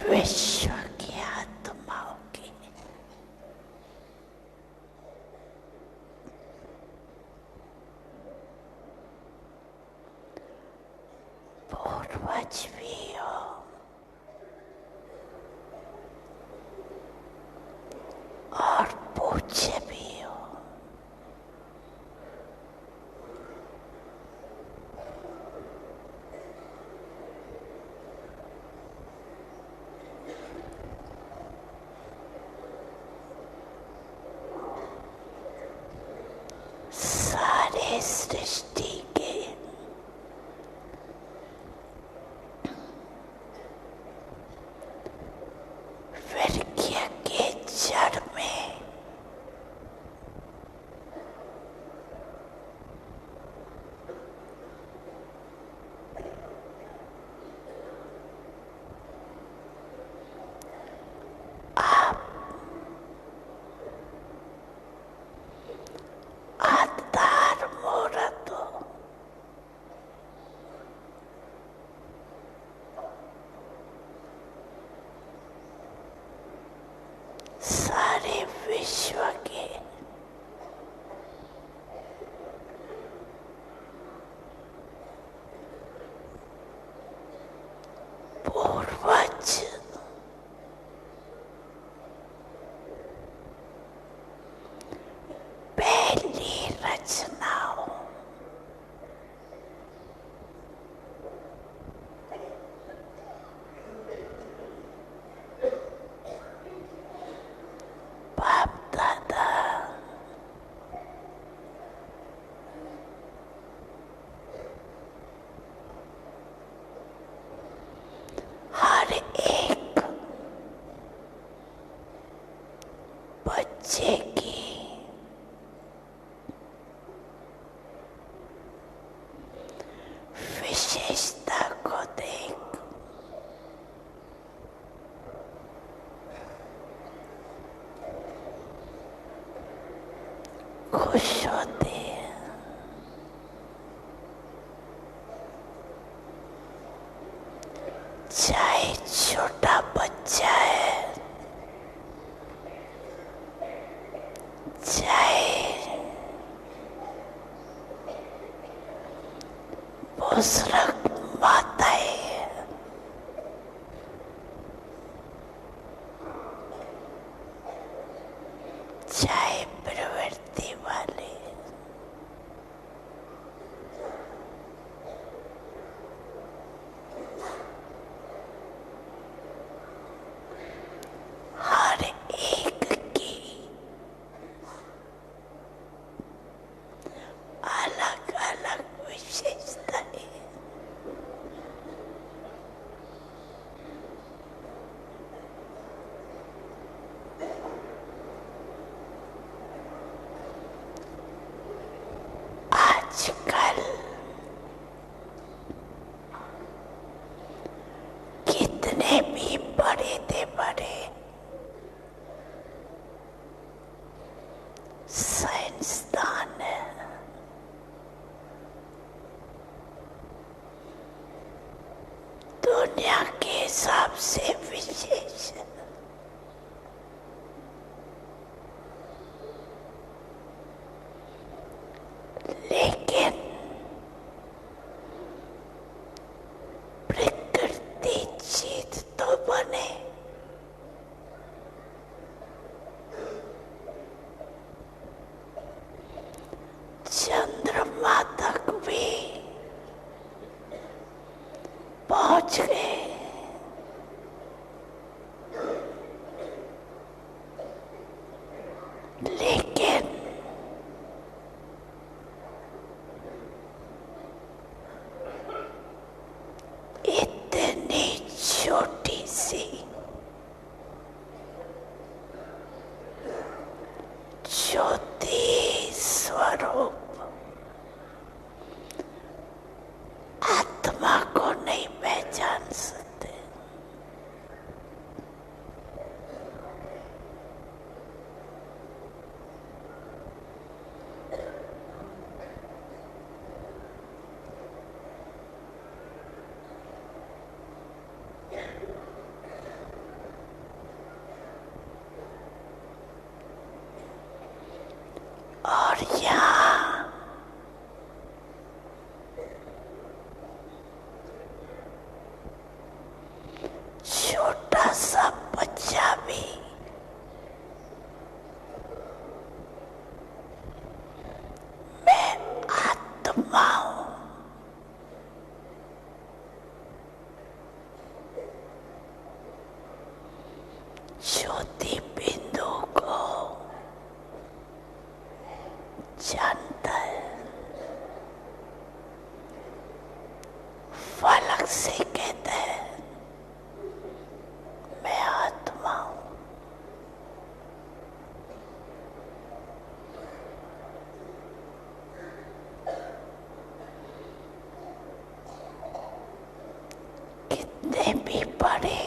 विश्व की आत्माओं की पूर्वज भी हो और पूज्य भी हो। सारे सृष्टि के विज्ञ के जड़ में आप आधार मूर्त हो। सारे विश्व के पूर्वज पहली रचनाओं बाप दादा हर एक बच्चे की विशेषता को देख खुश होते हैं। चाहे छोटा बच्चा है, चाहे बुजुर्ग माताएं हैं, चाहे प्रवृत्ति वाले, हर एक की अलग अलग विशेषताएं। आजकल कितने भी बड़े थे बड़े साइंसदान है, दुनिया के हिसाब से विशेष है। लेकिन प्रकृति जीत तो बने। चंद्रमा तक भी पहुंच गए। आत्माओं ज्योति बिंदु को जानता है, फलक से कहता है मैं आत्मा हूं। कितने भी बड़े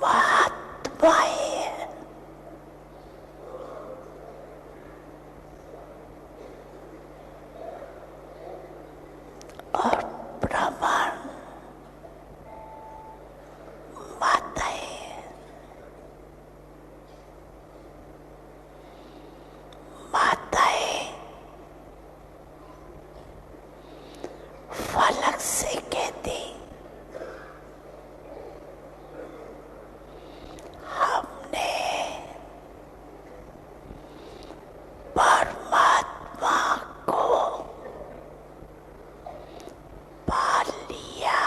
महात्माएं हैं, और ब्राह्मण माताएं, फलक से कहती हमने परमात्मा को पा लिया।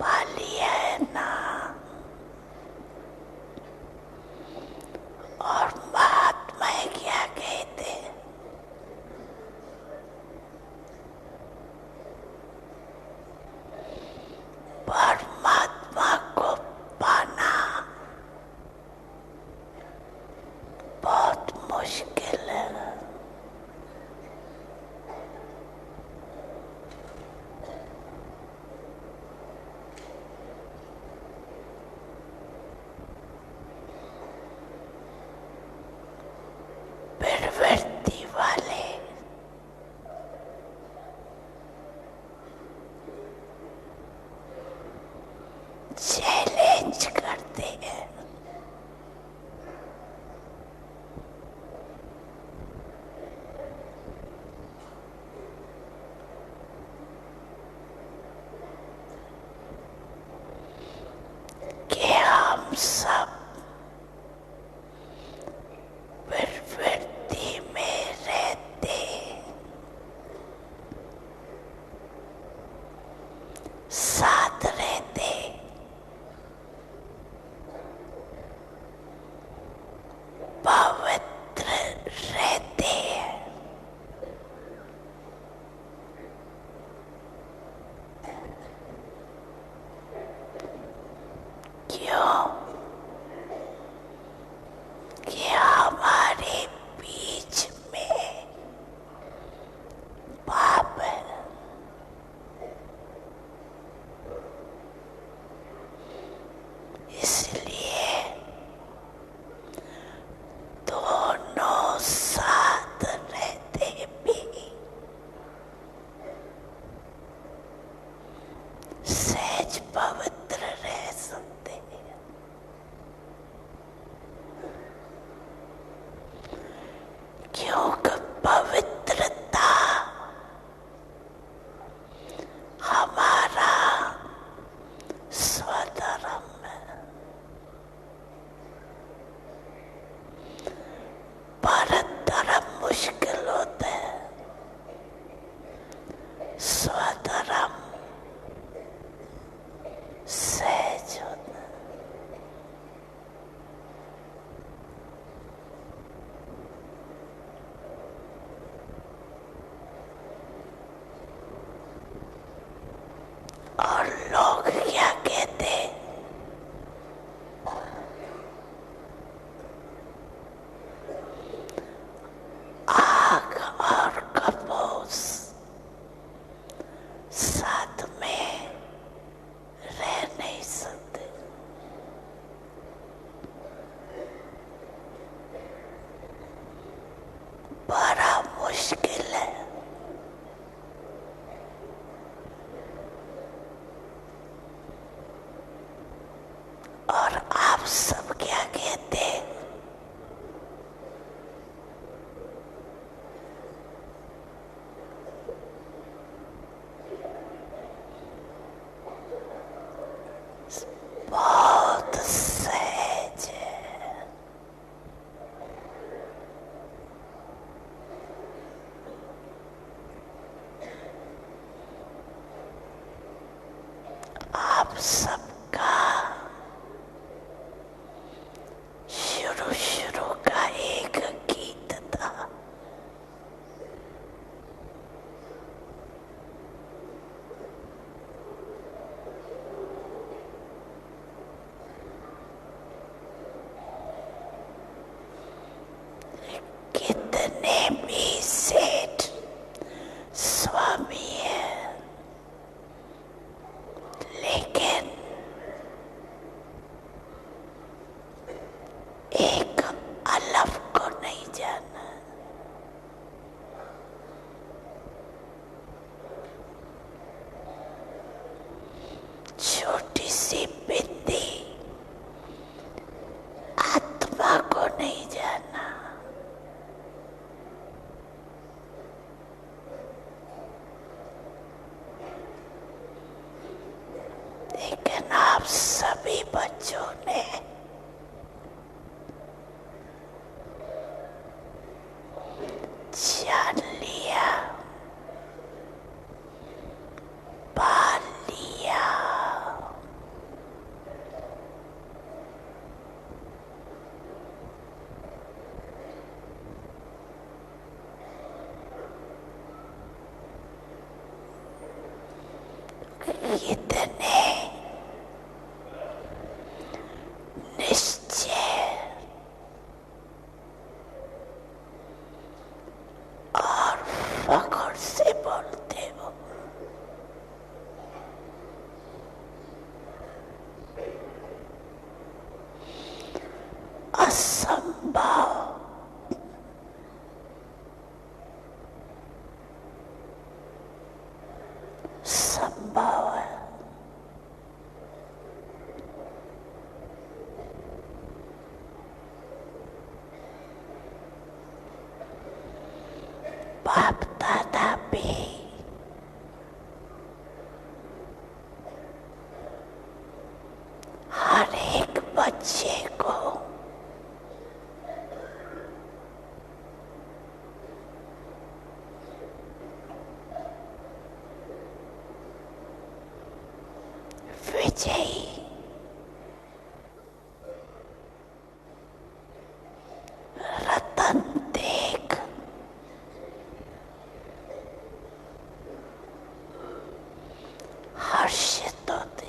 पा लिया है ना। और महात्माएं क्या कहते, परमात्मा को पाना बहुत मुश्किल है। प्रवृत्ति वाले चैलेंज करते हैं, कि हम सब प्रवृत्ति में रहते, साथ रहते, बहुत सहज है। आप सबका शुरू शुरू का एक गीत था, कितने भी सेठ स्वामी है, लेकिन एक अलग को नहीं जाना। छोटी सी बिंदी आत्मा को नहीं जाना। लेकिन आप सभी बच्चों ने जान लिया, पाल लिया। इतने निश्चय और फख्र से बोलते हो। असंभव संभव है। बाप दादा भी हर एक बच्चे को विजयी रतन देख हर्षित होते।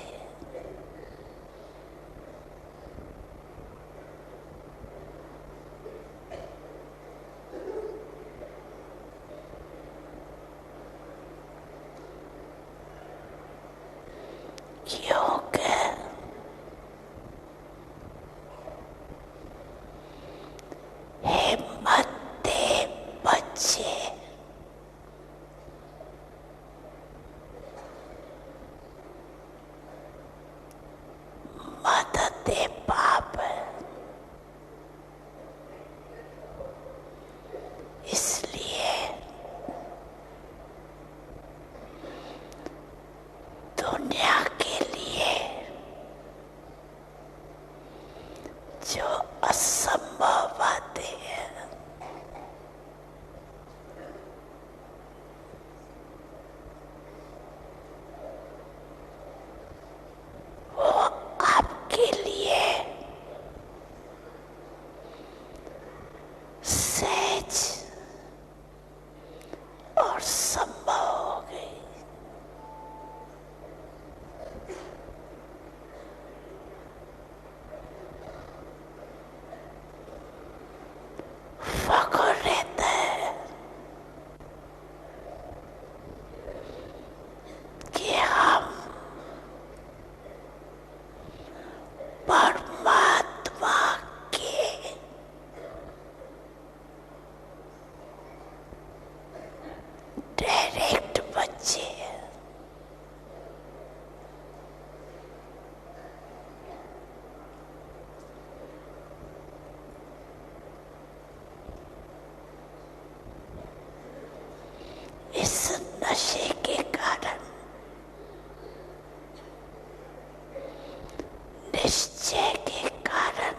निश्चय के कारण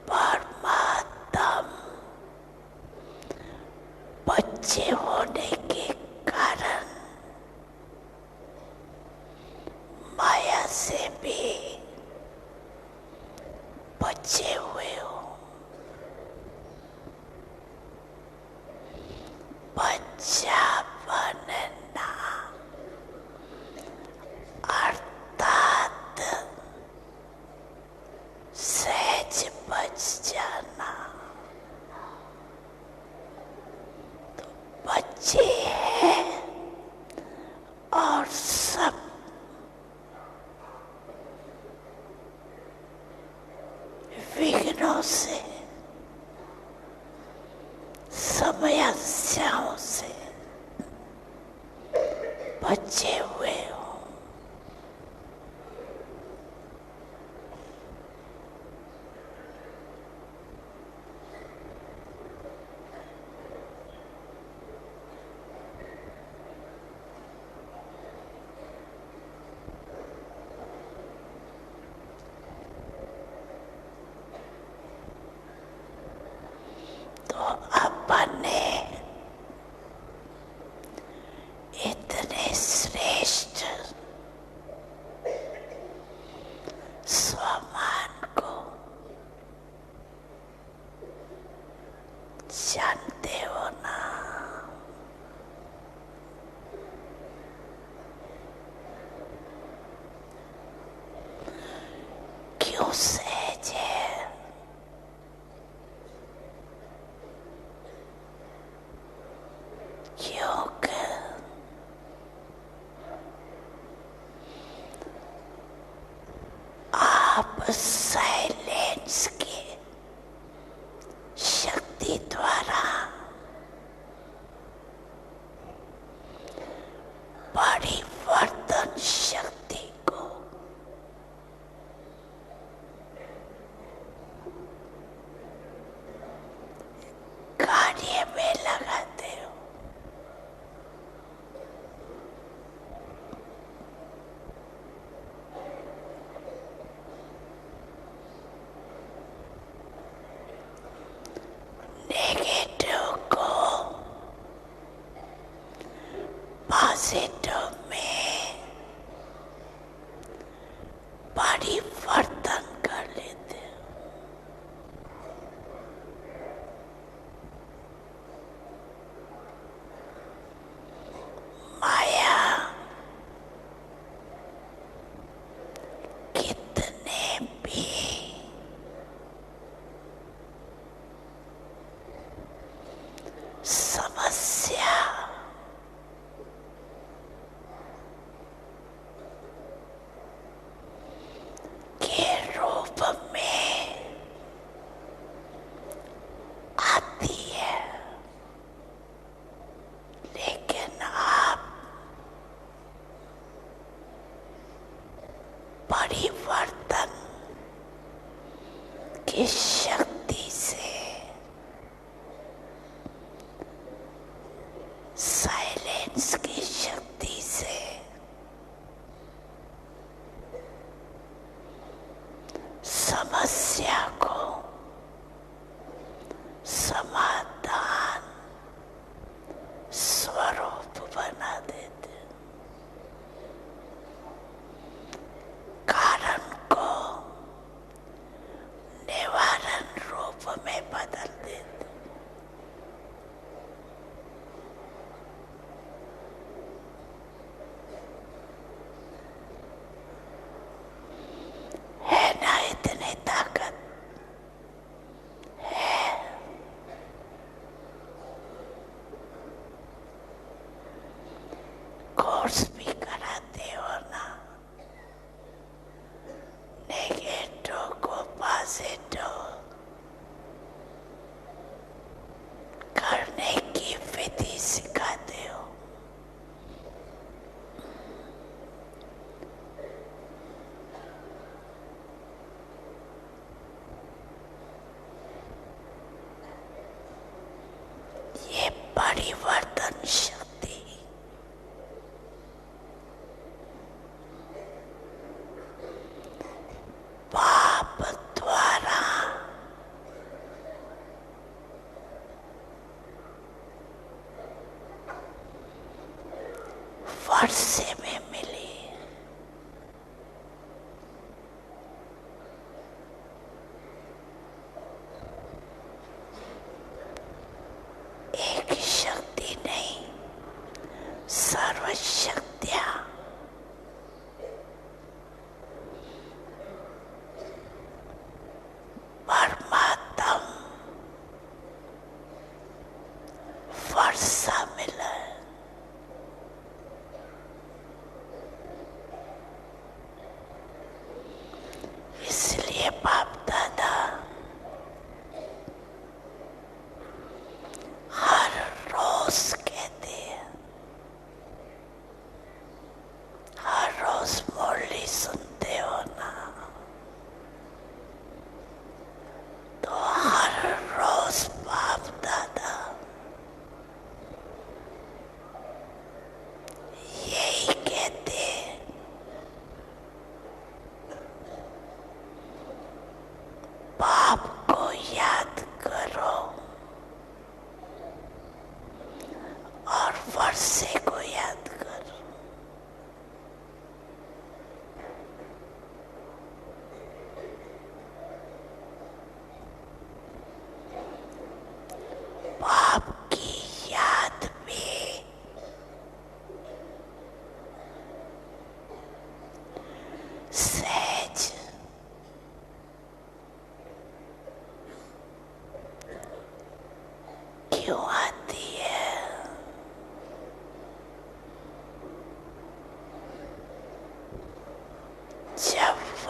परमात्म बच्चे होने के कारण माया से भी बचे हुए हो। बच्चा बनना अर्थात सहज बच जाना। तो बच्चे हैं और सब विघ्नों से, समस्याओं से बचे हुए हो। तो अपने इतने श्रेष्ठ स्वमान को जानते हो ना। क्यों सहज है? क्योंकि आप साइलेंस की शक्ति द्वारा परिवर्तन शक्ति को कार्य में लगाते हो। नेगेटिव को पॉजिटिव में परिवर्तन कर लेते हो। माया कितने भी समस्या के रूप में आती है, लेकिन आप परिवर्तन की शक्ति से, साइलेंस की शक्ति से समस्या को समाधान स्वरूप बना देते, कारण को निवारण रूप में बदल देते। है ना इतनी ताकत?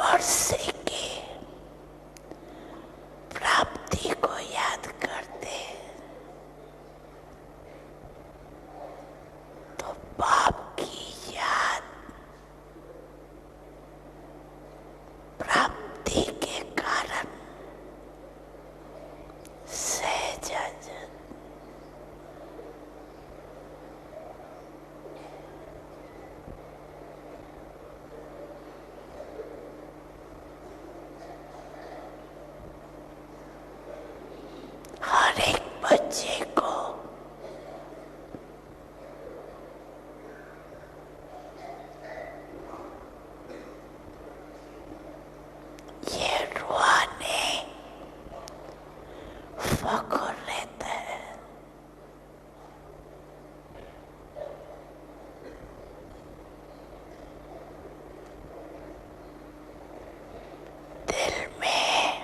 वर्षे की प्राप्ति को याद करते तो पाप की याद प्राप्ति के कारण सहज हर एक बच्चे को ये रूहानी फख्र रहता है। दिल में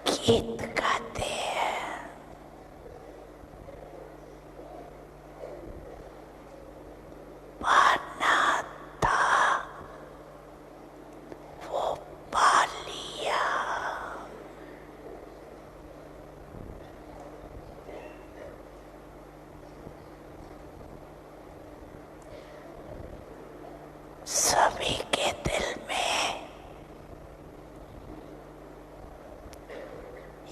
गीत गाते हैं, पाना था वो पा लिया। सभी के दिल में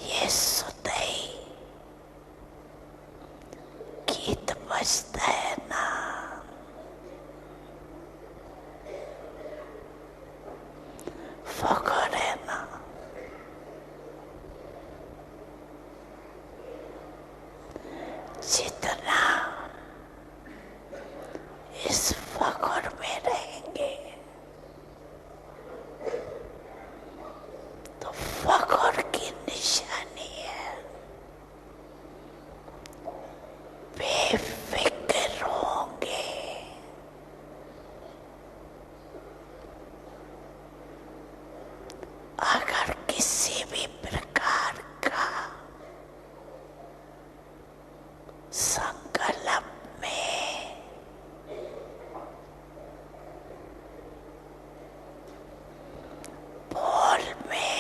ये सुधई गीत बजता है ना, फख्र है ना। जितना इस फख्र में रहेंगे तो फख्र की निशानी है। बेफिक्र होंगे, अगर किसी भी प्रकार का संकल्प में बोल में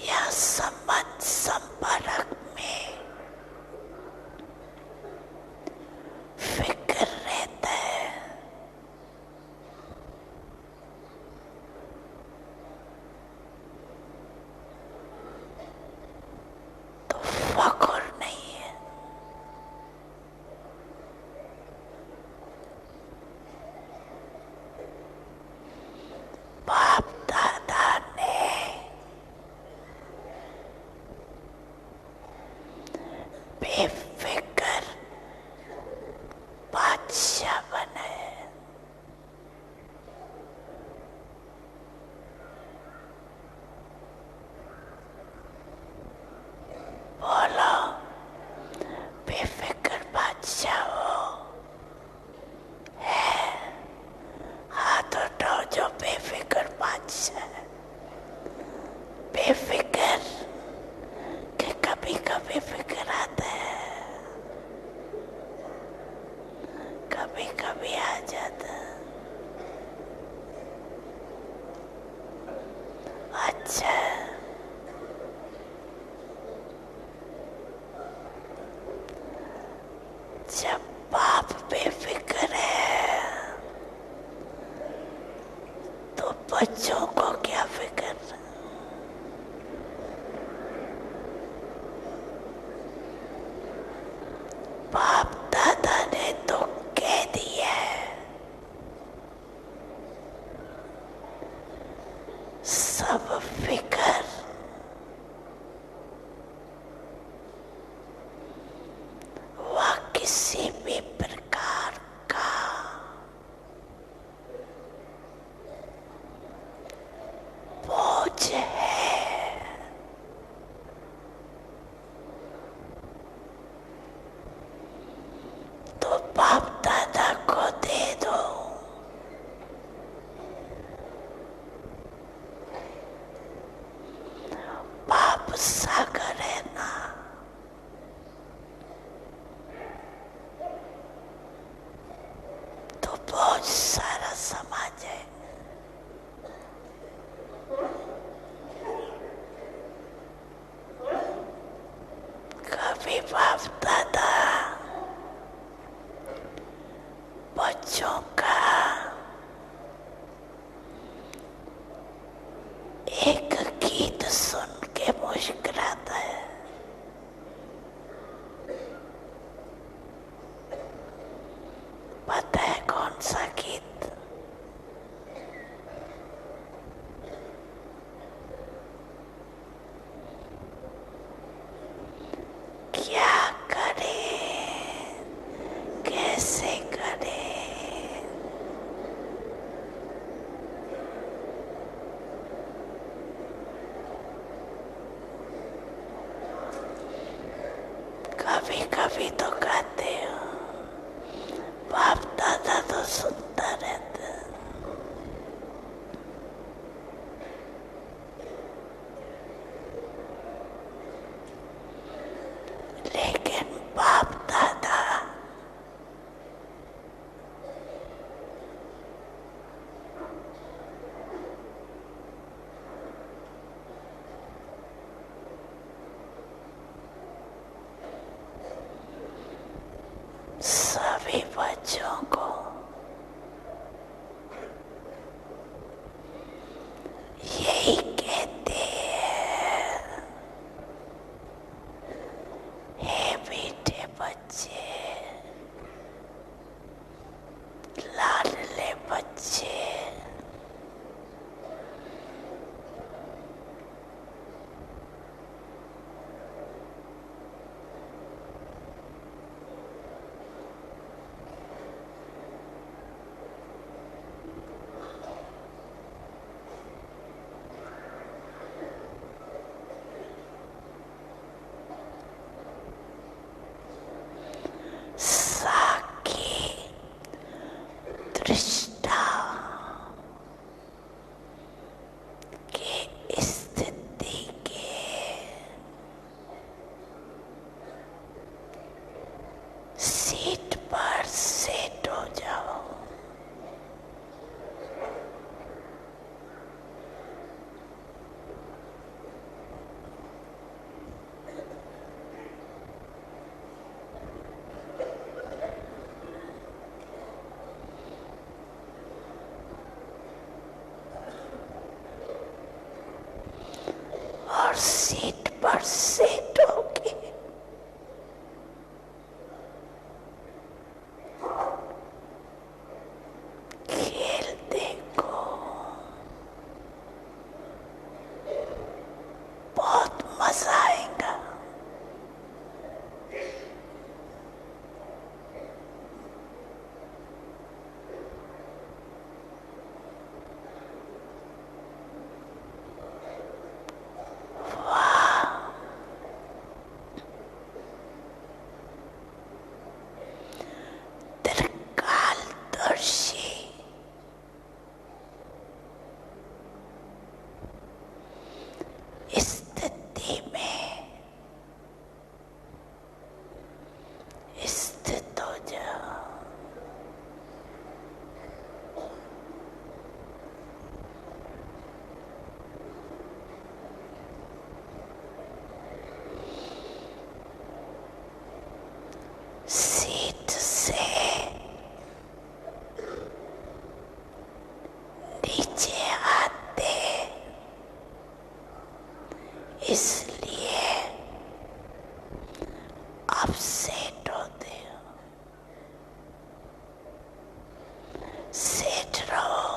या संबंध संपर्क में फिक्र रहता है तो फख्र नहीं है। बाप दादा ने बेफिक्र बादशाह बनाए। बोलो बेफिक्र बादशाह हो है। हाथ उठाओ जो बेफिक्र बादशाह है। बेफिक्र कि कभी कभी फिक्र आता है, कभी कभी आ जाता है। अच्छा, जब बाप बेफिक्र है तो बच्चों को क्या फिक्र। बाप दादा ने तो कह दिया है भी तो कहते हो, बाप दादा तो सुनता रहता। लेकिन बाप दादा सभी बच्चों को यही कहते हैं, हे बेटे बच्चे, लाडले बच्चे, साकी दृष्टा की स्थिति के सीट पर सेट हो जाओ। और सीट पर सेट होके खेल देखो, बहुत मजा आएगा। त्रिकालदर्शी स्थिति में स्थित हो जाओ। सीट से नीचे आते इसलिए अपसेट होते हो। सेट रहो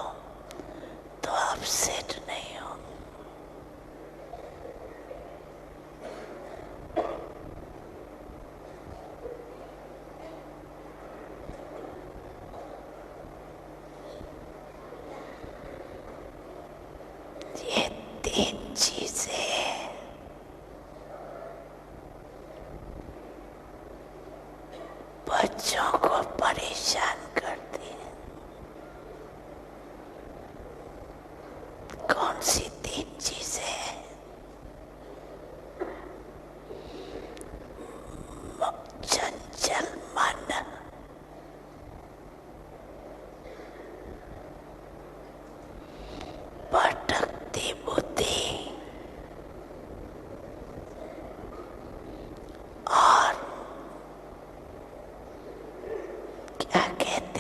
तो अपसेट नहीं हो। ये तीन चीजें बच्चों को परेशान करती है। कौन सी तीन चीजें हैं? चंचल मन, भटकती बुद्धि और क्या कहते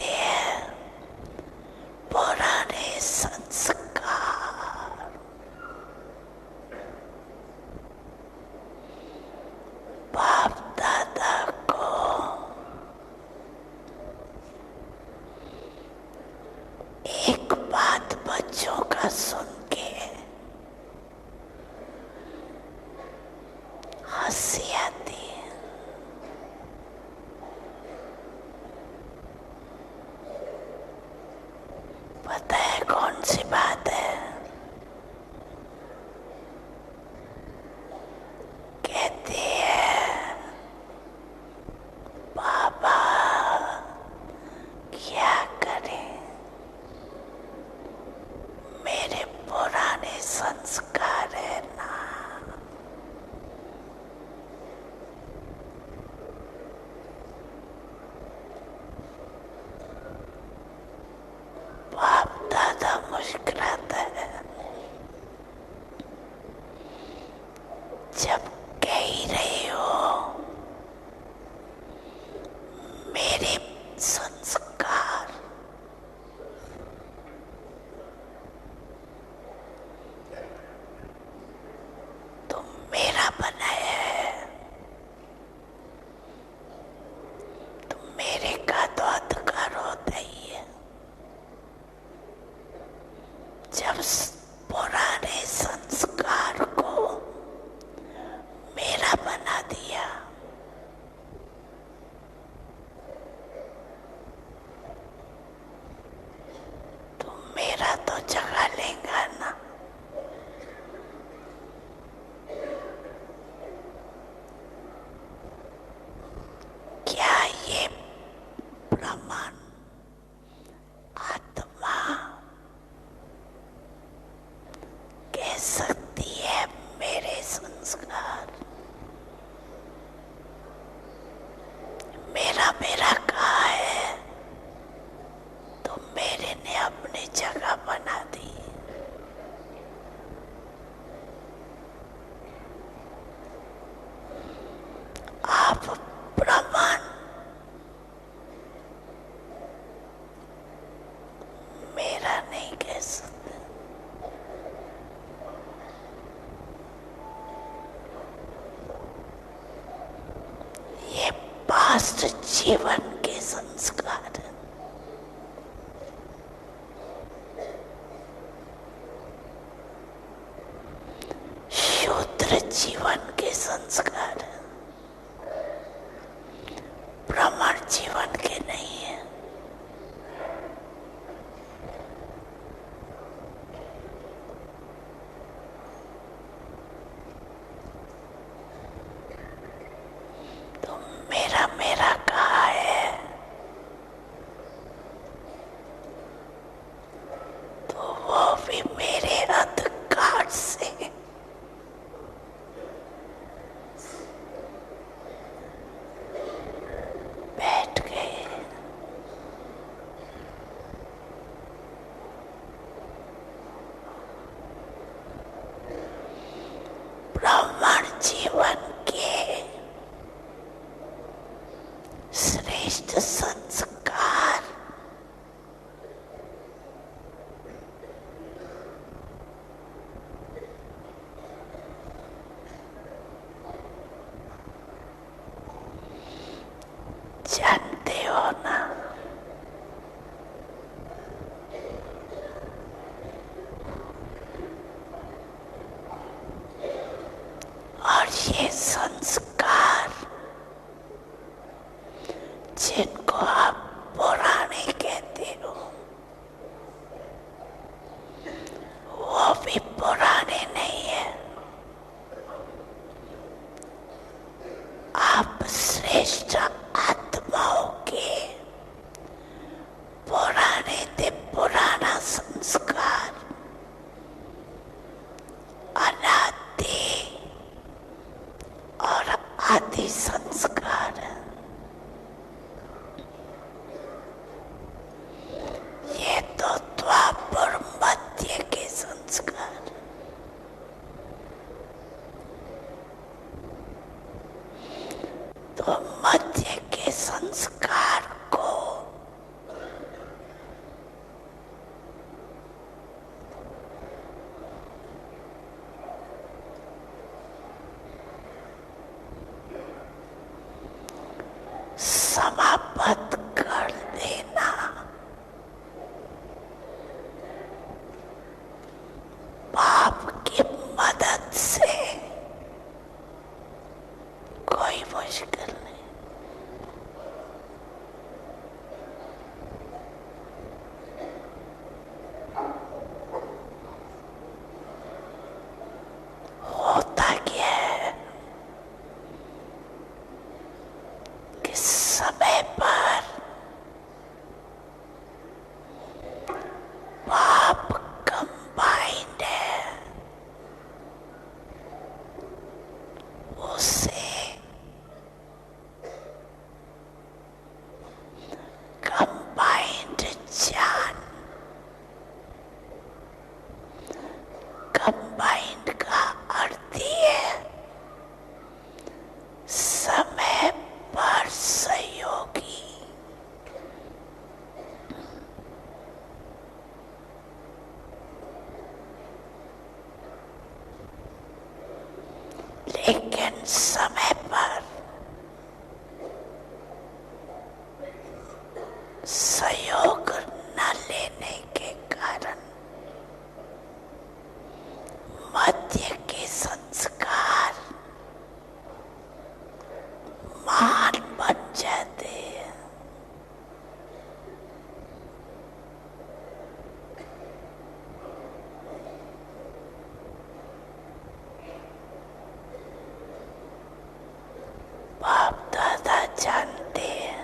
मेरा कहाँ है, तो मेरे ने अपनी जगह बना दी। आप ब्राह्मण मेरा नहीं कह सकते। ये पास्ट जीवन के संस्कार हैं। शूद्र जीवन के संस्कार हैं, ब्राह्मण जीवन के नहीं है। तो मेरा मेरा कहाँ है, तो वो भी मेरे अधिकार से बैठ गए। ब्राह्मण जीवन के श्रेष्ठ संस्कार जानते हो ना। और ये संस्कार जिनको आप पुराने कहते हो, वो भी पुराने नहीं है। आप श्रेष्ठ आत्माओं के पुराने ते पुराना संस्कार, अनादि और आदि संस्कार। ये तो द्वापर मध्य के संस्कार, तो मध्य के संस्कार को समाप्त कर देना बाप की मदद से कोई मुश्किल नहीं। होता क्या है कि समय पर बाप कंबाइंड है, उसे कंबाइंड ज्ञान, कंबाइंड का अर्थ ही है समय पर सहयोगी। लेकिन समय पर सहयोग न लेने के कारण मध्य के संस्कार महान बन जाते हैं। बाप दादा जानते हैं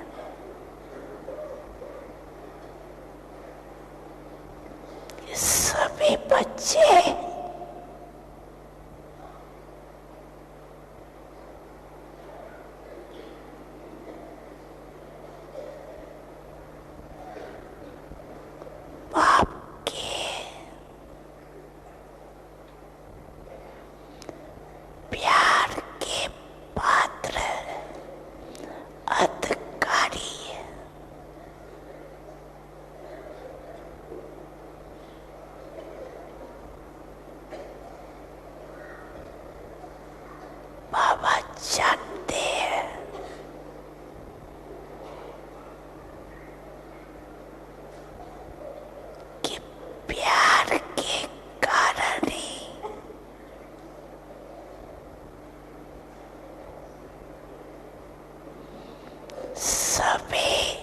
सभी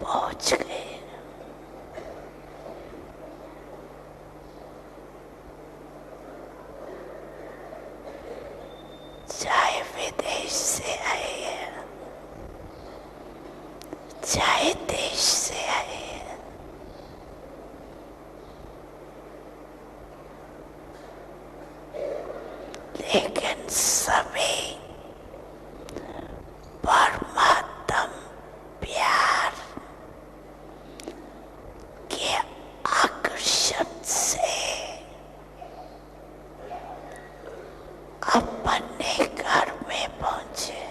पहुंच गए। चाहे विदेश से आए हैं, चाहे देश से आए हैं, लेकिन सभी परमात्म प्यार के आकर्षण से अपने घर में पहुंचे।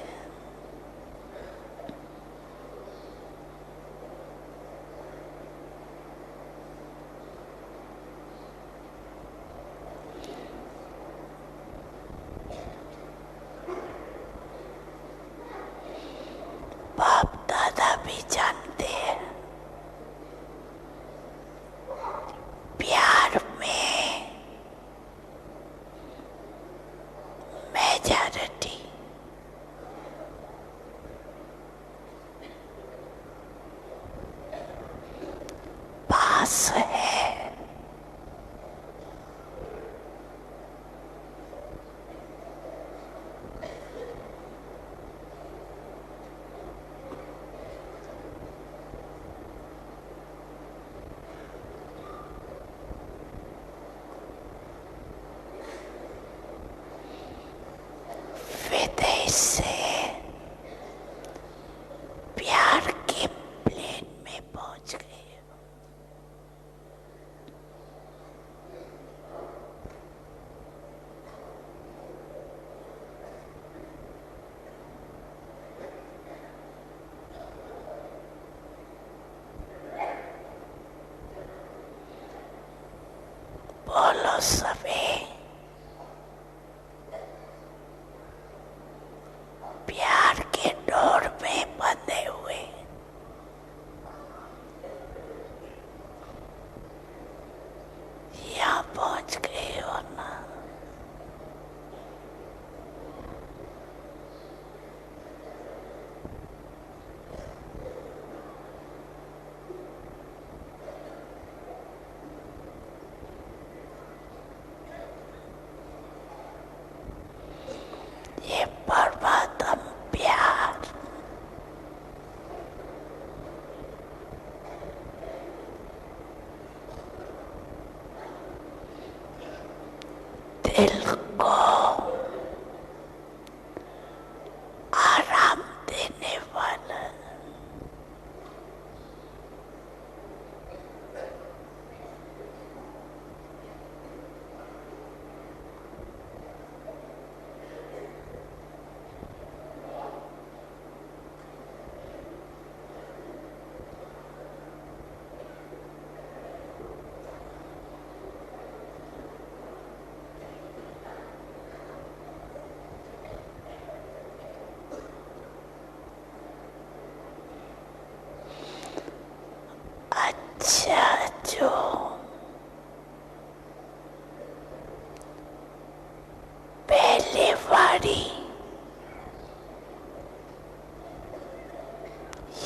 बाप दादा भी जानते हैं, प्यार में मेजॉरिटी पास है। विदेश से प्यार के प्लेन में पहुंच गए। बोलो सभी प्यार के डोर में बंधे हुए यहाँ पहुंच गए हो ना। ये परमात्म प्यार दिल को आराम देने वाला, अच्छा जो पहले वाली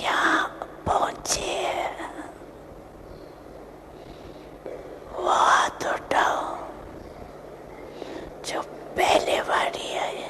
यहाँ पहुंचे हैं, वो हाथ उठाओ जो पहले वाली आए।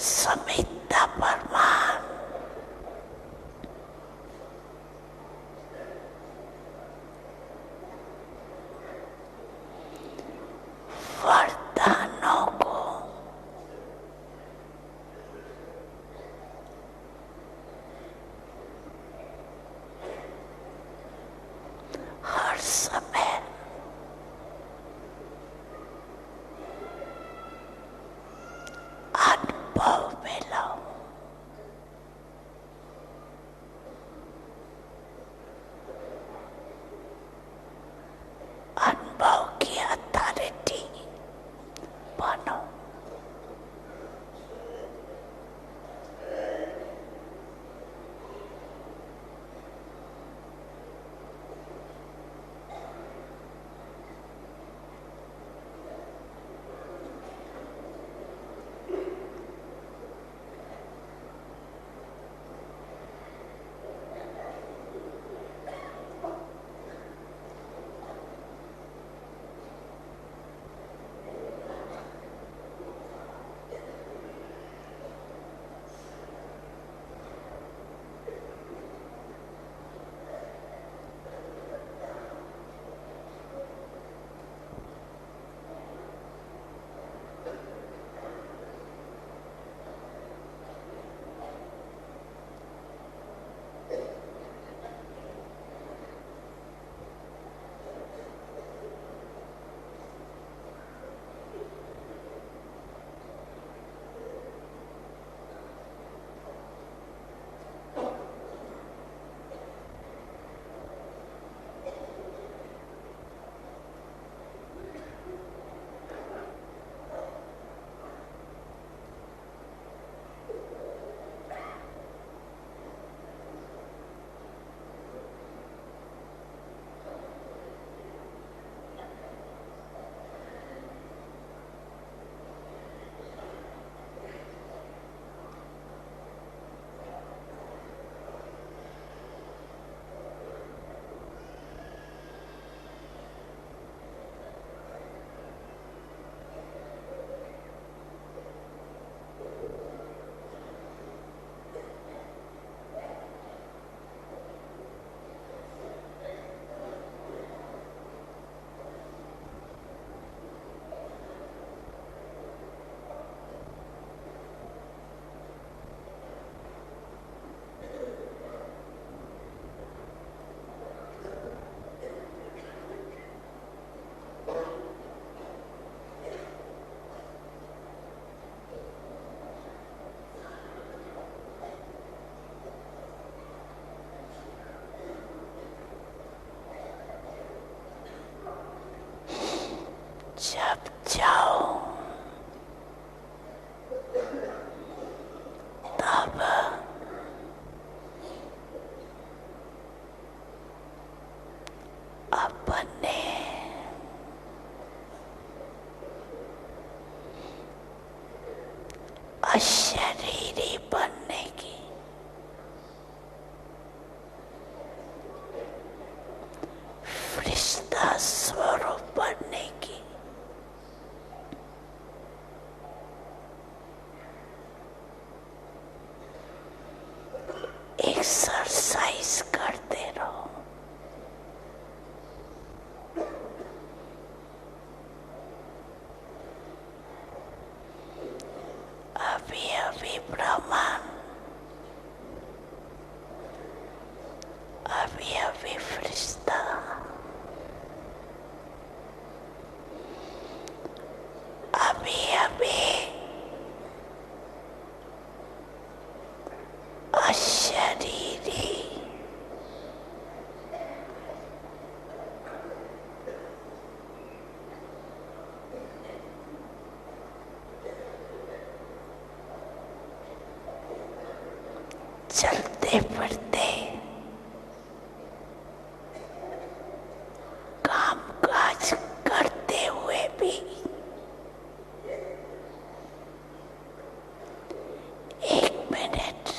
समिता परमार, वरदानों को हर समय अनुभव में लाओ। अनुभव की अथॉरिटी बनो। जब जाओ तब अपने अशरीरी बनने की फरिश्ता स्वरूप बनने की एक्सरसाइज करते रहो। अभी अभी ब्रह्मांड, अभी अभी फरिश्ता, अभी अभी अशरीरी चलते फिरते काम काज करते हुए भी एक मिनट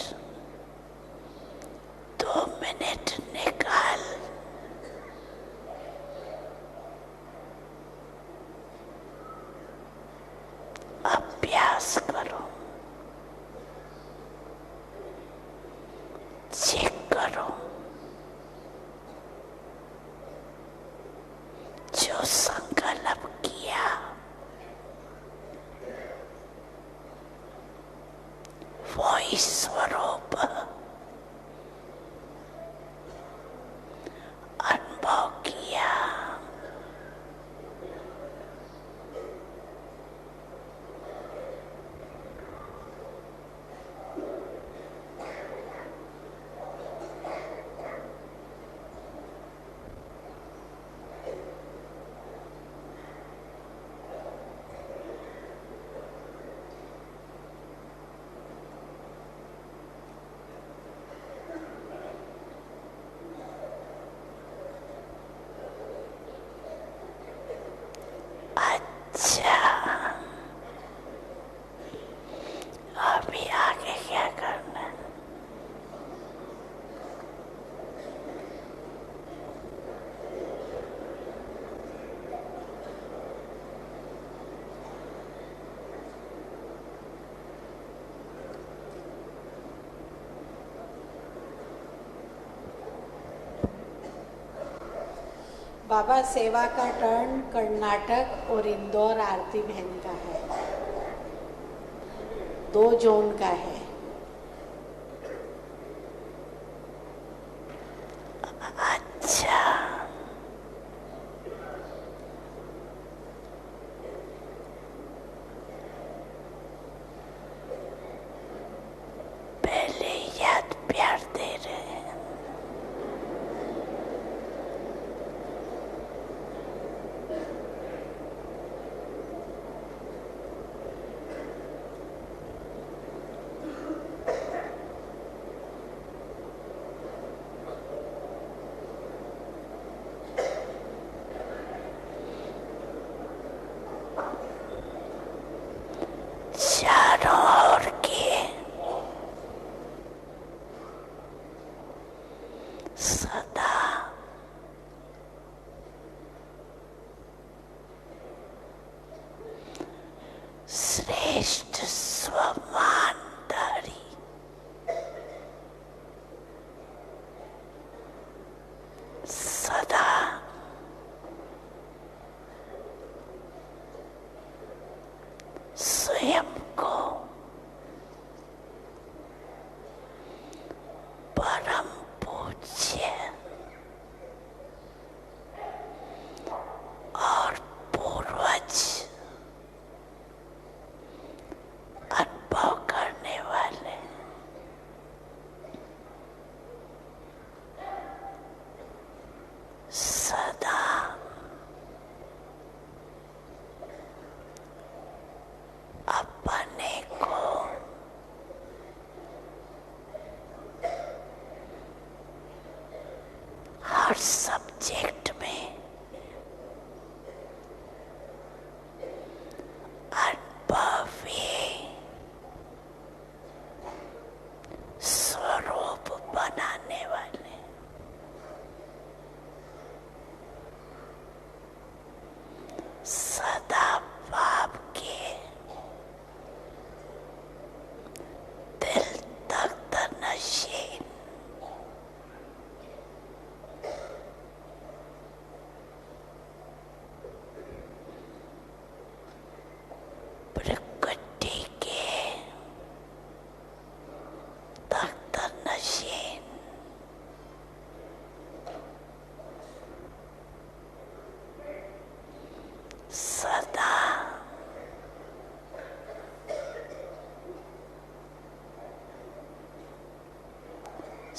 2 मिनट निकाल अभ्यास करो। वो ही स्वरूप अनुभव किया। अच्छा, अभी आगे क्या करना है? बाबा, सेवा का टर्न कर्नाटक और इंदौर आरती बहन का है, 2 जोन का है। अच्छा, पहले याद प्यार दे रहे हैं। चारों ओर के सदा श्रेष्ठ स्वमानधारी सदा स्वयं को परम पूज्य और पूर्वज अनुभव करने वाले सदा अपने को हर सब्जेक्ट में अनुभवी स्वरूप बनाने वाले सदा बाप के दिल तख्त नशीन प्रकृति के तख्त नशीन सदा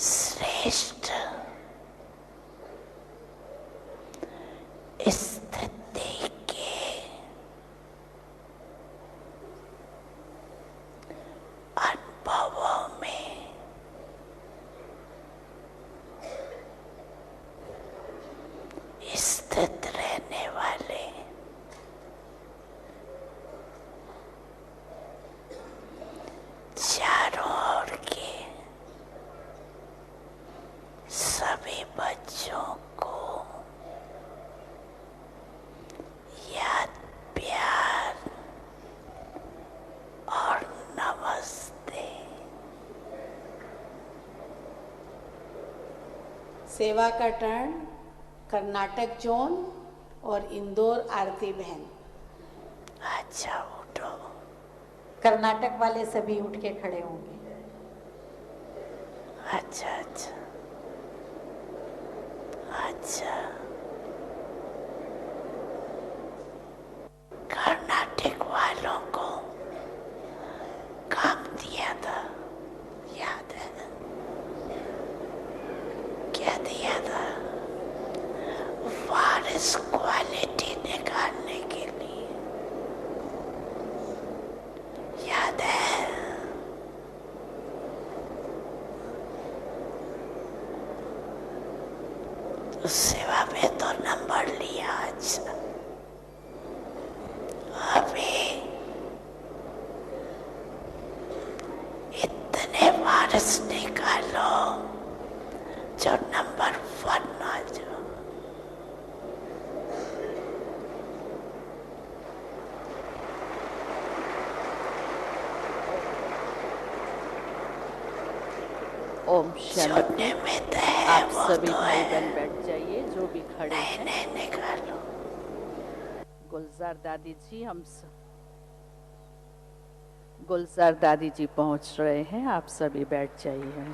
श्रेष्ठ स्थिति के अनुभवों में स्थित रहने वाले चारों ओर के सभी बच्चों को याद प्यार और नमस्ते। सेवा का टर्न कर्नाटक जोन और इंदौर आरती बहन। अच्छा, उठो। कर्नाटक वाले सभी उठ के खड़े होंगे। अच्छा अच्छा अच्छा। कर्नाटक वालों को काम दिया था, याद है? क्या दिया था? फॉरेस्ट क्वालिटी निकालने के लिए, याद है? उस सेवा में तो नंबर लिया। अच्छा, अभी इतने वारस निकालो जो नंबर 1 आ जाओ। ओम शांति। में आप वो सभी तो भाई है। बहन बैठ जाइए जो भी खड़े हैं। नहीं निकालो। गुलजार दादी जी गुलजार दादी जी पहुंच रहे हैं, आप सभी बैठ जाइए।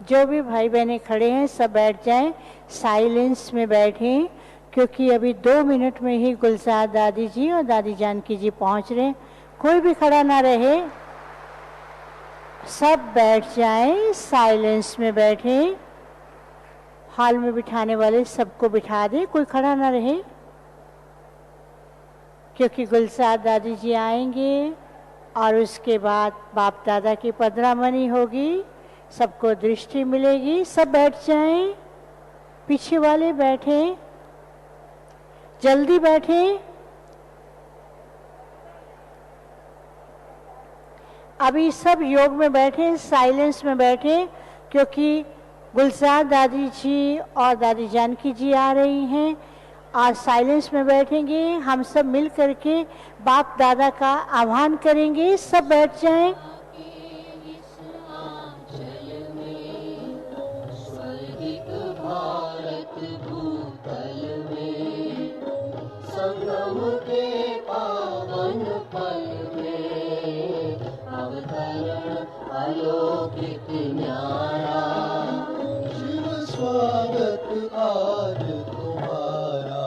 जो भी भाई बहनें खड़े हैं सब बैठ जाएं, साइलेंस में बैठें, क्योंकि अभी 2 मिनट में ही गुलजार दादी जी और दादी जानकी जी पहुंच रहे हैं। कोई भी खड़ा ना रहे, सब बैठ जाएं, साइलेंस में बैठें। हॉल में बिठाने वाले सबको बिठा दें, कोई खड़ा ना रहे, क्योंकि गुलजार दादी जी आएंगे और उसके बाद बाप दादा की पधरामणि होगी, सबको दृष्टि मिलेगी। सब बैठ जाएं, पीछे वाले बैठें, जल्दी बैठें। अभी सब योग में बैठे, साइलेंस में बैठे, क्योंकि गुलजार दादी जी और दादी जानकी जी आ रही हैं और साइलेंस में बैठेंगे। हम सब मिल करके बाप दादा का आह्वान करेंगे। सब बैठ जाएं। भारत भूतल में संगम के पावन पल में अवतरण अलौकिक न्यारा। शिव स्वागत आज तुम्हारा।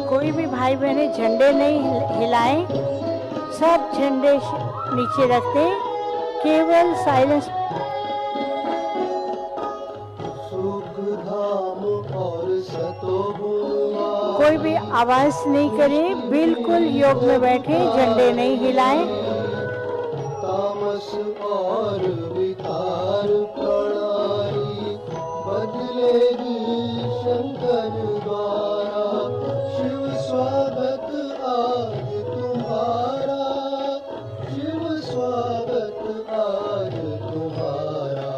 कोई भी भाई बहने झंडे नहीं हिलाएं, सब झंडे नीचे रखते, केवल साइलेंस। सुख धाम और सतोगुणा कोई भी आवाज नहीं करे, बिल्कुल योग में बैठे, झंडे नहीं हिलाएं। तामस और विकार प्रणाली बदलेगी शंकर द्वारा। शिव स्वागत आज तुम्हारा। शिव स्वागत आज तुम्हारा।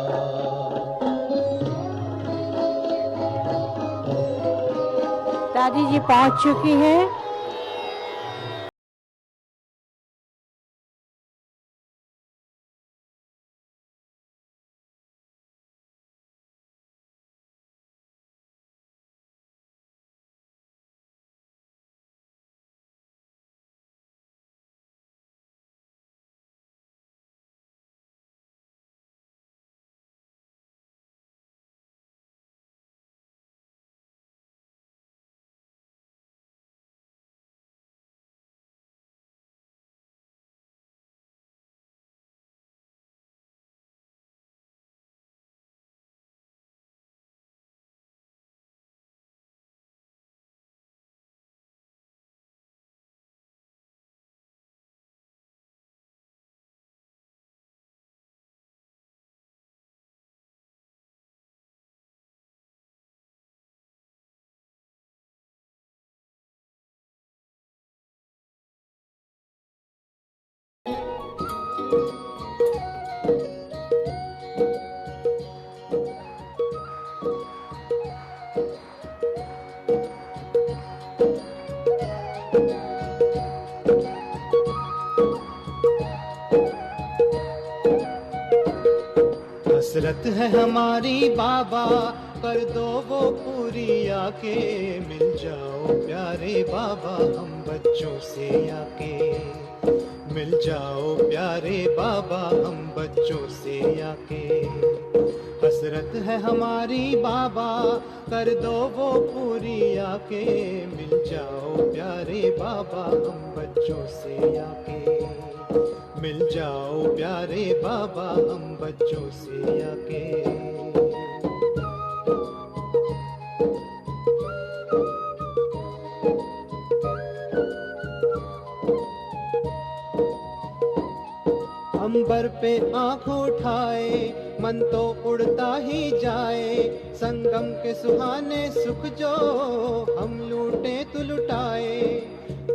दादी जी पहुंच चुकी हैं। हसरत है हमारी बाबा, कर दो वो पूरी आके। मिल जाओ प्यारे बाबा हम बच्चों से आके। मिल जाओ प्यारे बाबा हम बच्चों से आके। हसरत है हमारी बाबा, कर दो वो पूरी आके। मिल जाओ प्यारे बाबा हम बच्चों से आके। मिल जाओ प्यारे बाबा हम बच्चों से आके। अंबर पे आँख उठाए मन तो उड़ता ही जाए। संगम के सुहाने सुख जो हम लूटे तो लुटाए।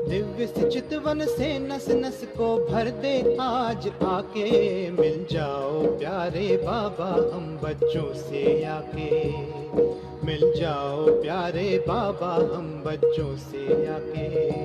दिव्य से चितवन से नस नस को भर दे आज आके। मिल जाओ प्यारे बाबा हम बच्चों से आके। मिल जाओ प्यारे बाबा हम बच्चों से आके।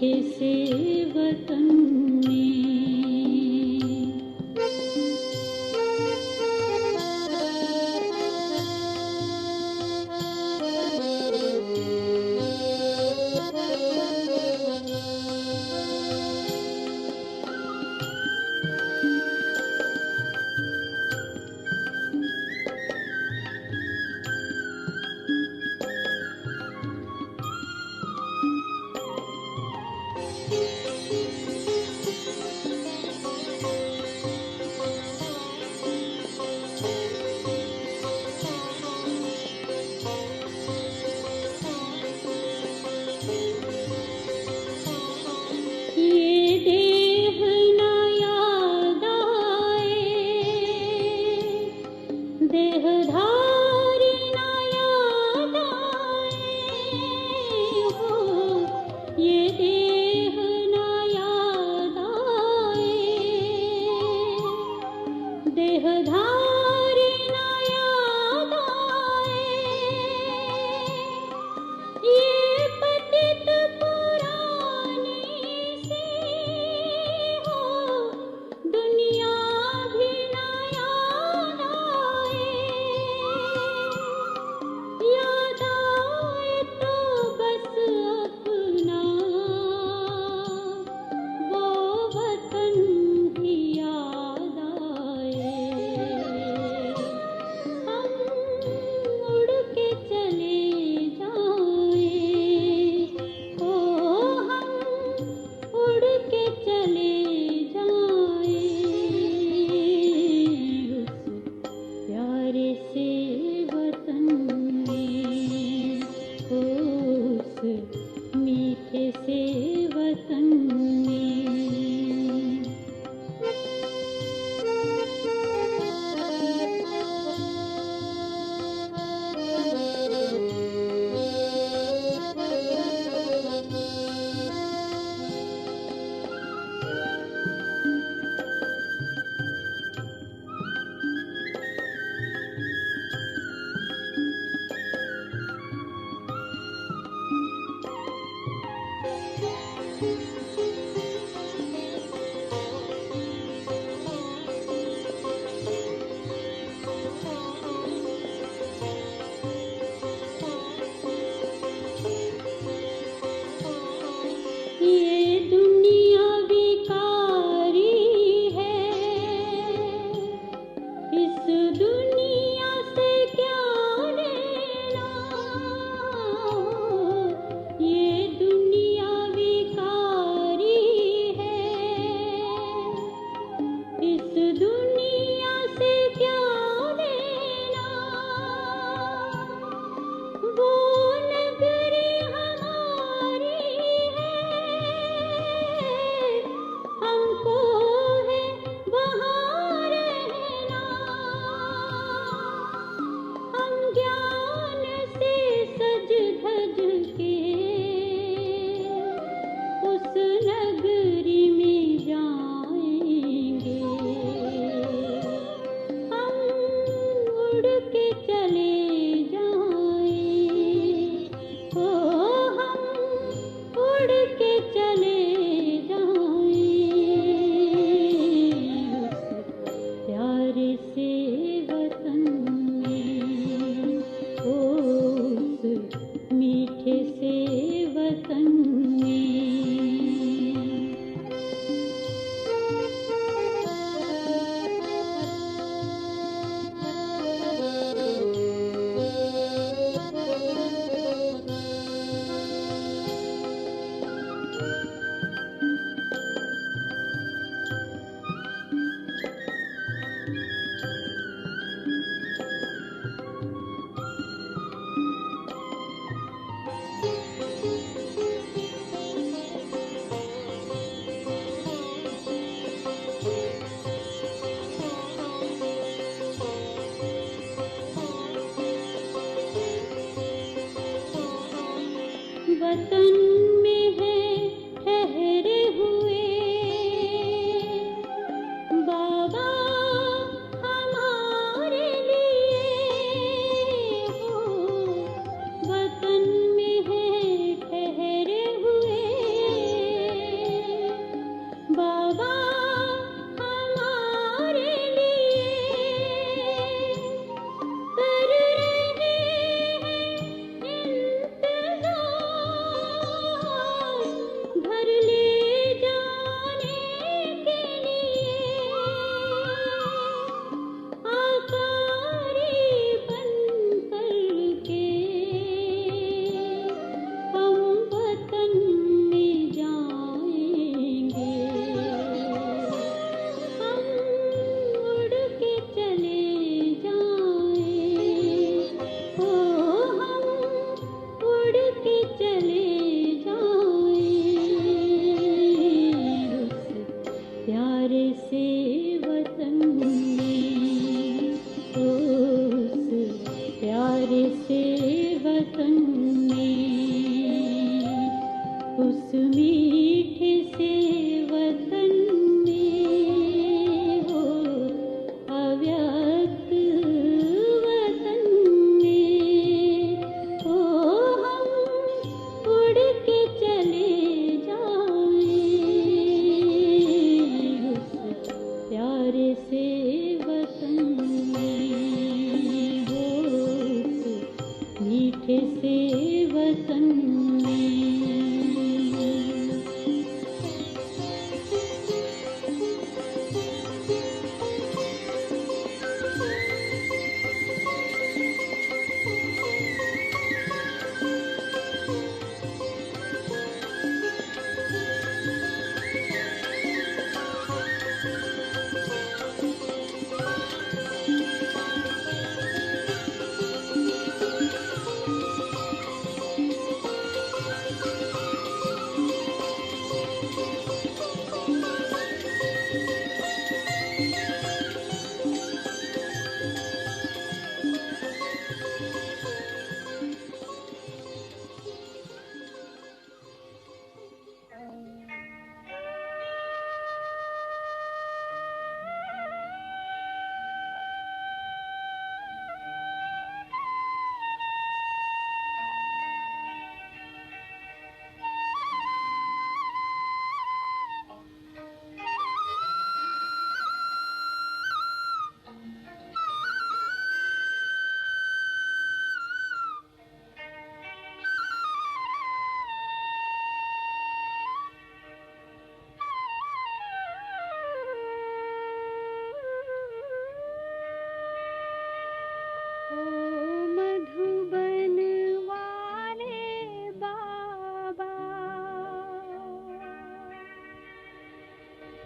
मीठे से वतन में।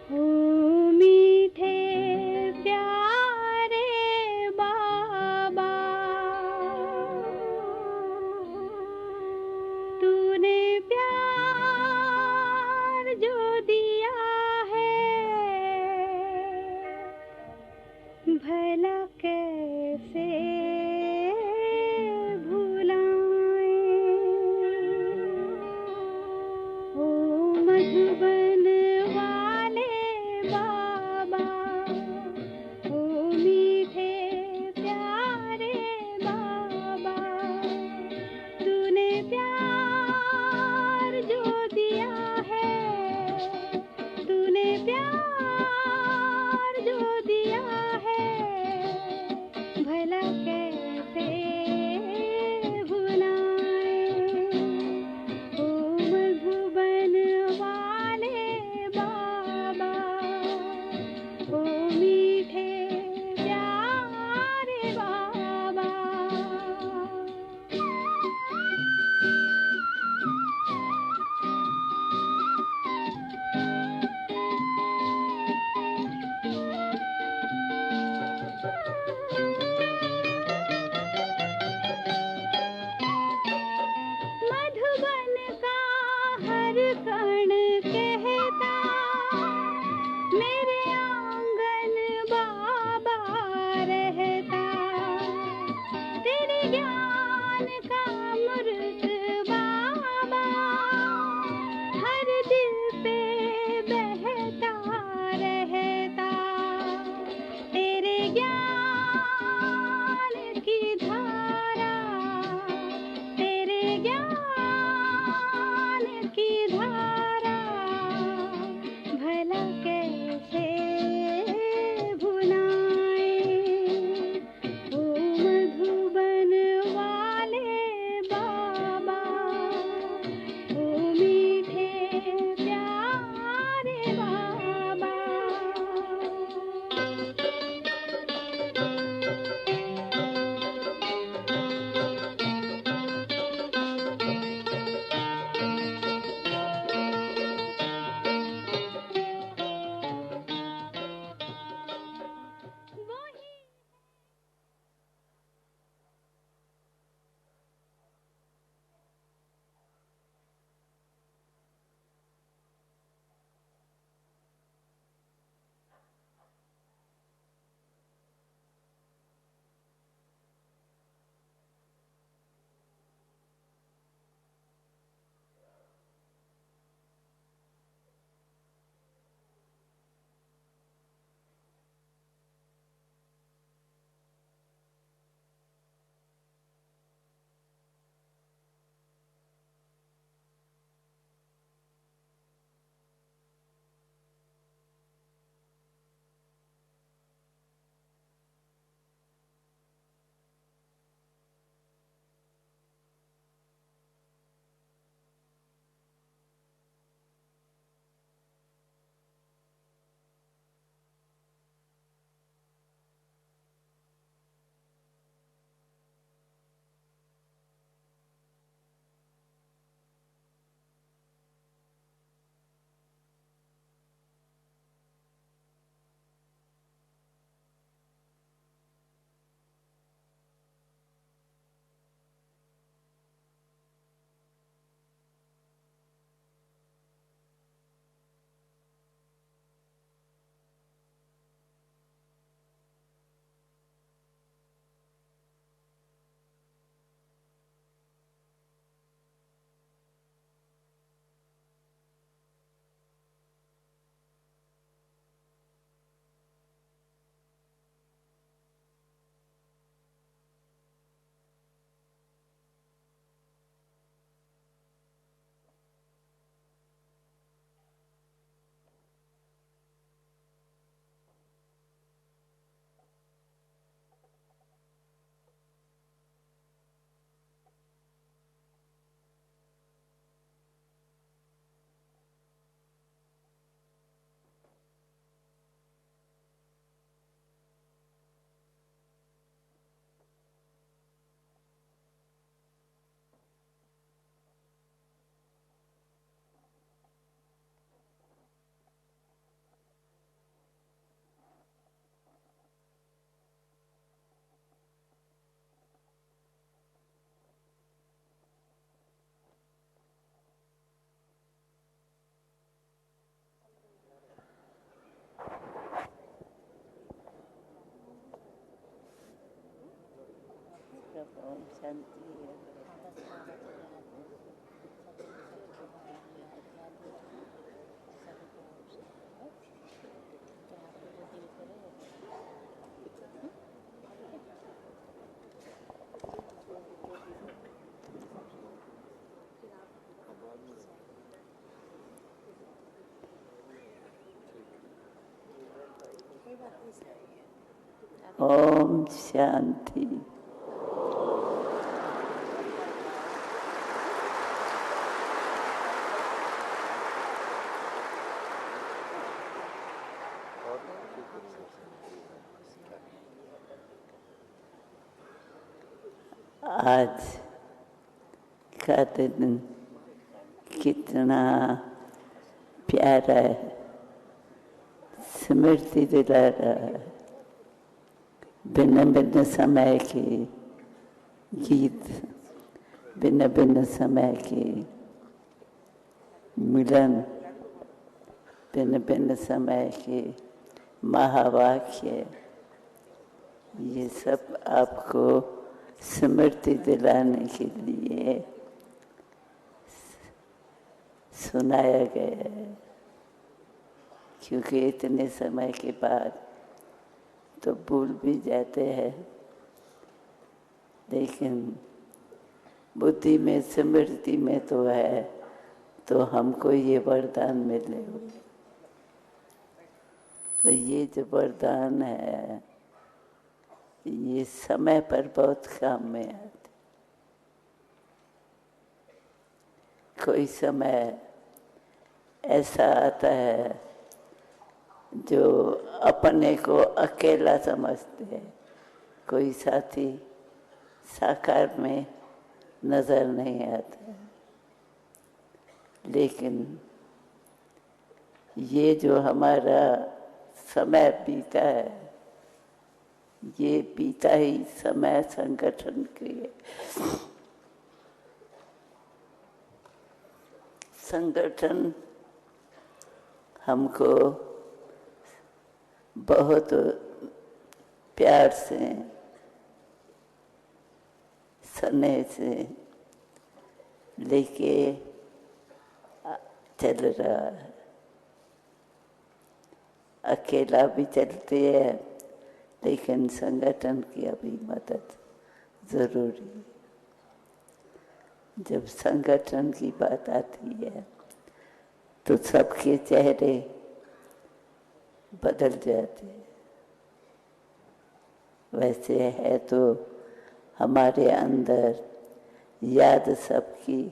ओ मीठे प्यारे बाबा, तूने प्यार जो दिया है भला कैसे भुलाएं। ओ मधुबन वाले ओम शांति। आज का दिन कितना प्यारा है, स्मृति दिला रहा है। भिन्न भिन्न समय के गीत, भिन्न भिन्न समय के मिलन, भिन्न भिन्न समय के महावाक्य, ये सब आपको स्मृति दिलाने के लिए सुनाया गया है। क्योंकि इतने समय के बाद तो भूल भी जाते हैं, लेकिन बुद्धि में, स्मृति में तो है, तो हमको ये वरदान मिले हुए। तो ये जो वरदान है, ये समय पर बहुत काम में आते। कोई समय ऐसा आता है जो अपने को अकेला समझते हैं, कोई साथी साकार में नजर नहीं आता। लेकिन ये जो हमारा समय बीता है, ये बीता ही समय संगठन के लिए। संगठन हमको बहुत प्यार से, स्नेह से लेके चल रहा है। अकेला भी चलते है, लेकिन संगठन की अभी मदद जरूरी है। जब संगठन की बात आती है तो सबके चेहरे बदल जाते हैं। वैसे है तो हमारे अंदर याद सबकी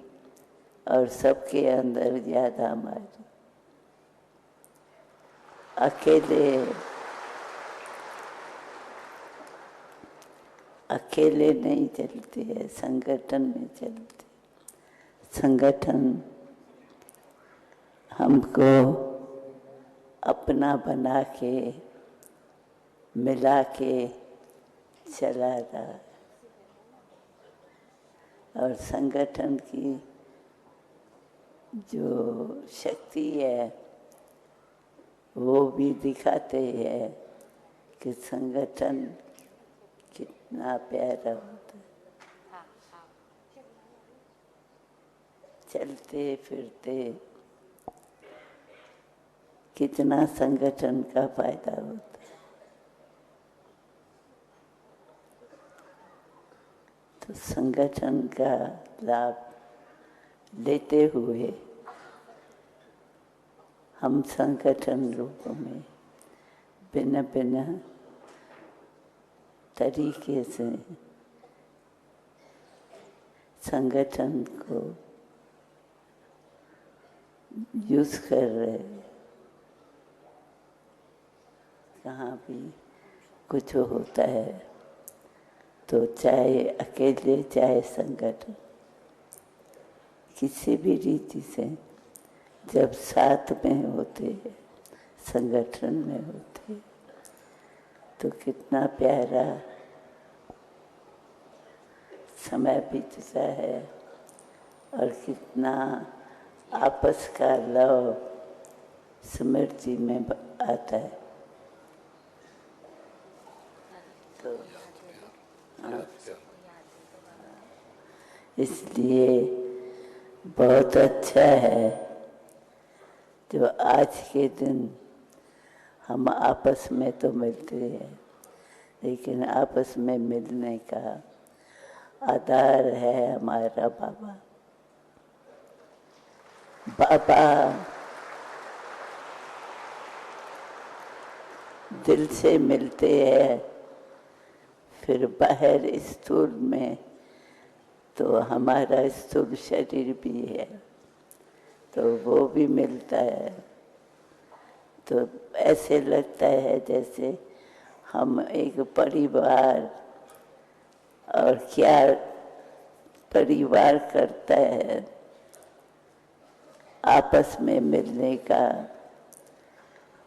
और सबके अंदर याद हमारी। अकेले नहीं चलते हैं, संगठन में चलते। संगठन हमको अपना बना के, मिला के चला रहा है। और संगठन की जो शक्ति है वो भी दिखाते हैं कि संगठन कितना प्यारा होता है। चलते फिरते कितना संगठन का फायदा होता है। तो संगठन का लाभ लेते हुए हम संगठन रूपों में भिन्न भिन्न तरीके से संगठन को यूज कर रहे हैं। कहाँ भी कुछ होता है तो चाहे अकेले चाहे संगठन, किसी भी रीति से जब साथ में होते हैं, संगठन में होते हैं, तो कितना प्यारा समय बीतता है और कितना आपस का लव स्मृति में आता है। तो इसलिए बहुत अच्छा है जो आज के दिन हम आपस में तो मिलते हैं, लेकिन आपस में मिलने का आधार है हमारा बाबा। बाबा दिल से मिलते हैं, फिर बाहर स्थूल में तो हमारा स्थूल शरीर भी है, तो वो भी मिलता है। तो ऐसे लगता है जैसे हम एक परिवार, और क्या परिवार करता है, आपस में मिलने का,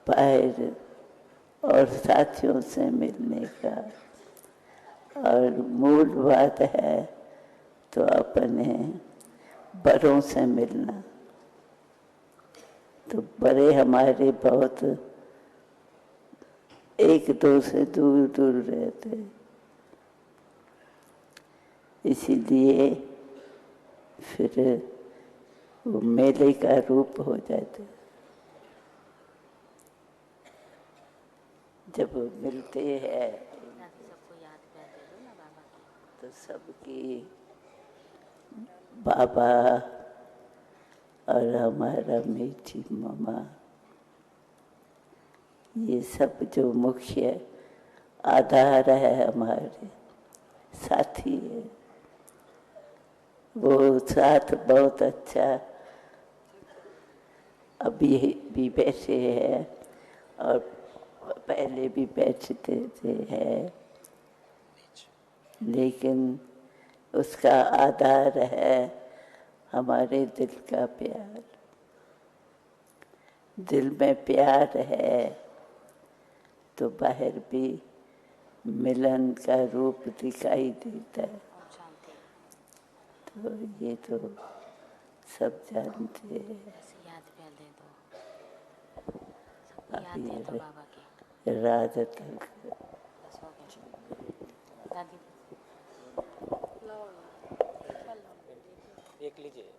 बाहर और साथियों से मिलने का, और मूल बात है तो अपने बड़ों से मिलना। तो बड़े हमारे बहुत एक दो से दूर दूर रहते, इसीलिए फिर वो मेले का रूप हो जाते। जब मिलते हैं तो सबकी बाबा और हमारा मीठी मामा, ये सब जो मुख्य आधार है, हमारे साथी है, वो साथ बहुत अच्छा अभी भी बैठे हैं और पहले भी बैठते थे हैं, लेकिन उसका आधार है हमारे दिल का प्यार। दिल में प्यार है तो बाहर भी मिलन का रूप दिखाई देता है। तो ये तो सब जानते हैं। अभी रात तक एक लीजिए।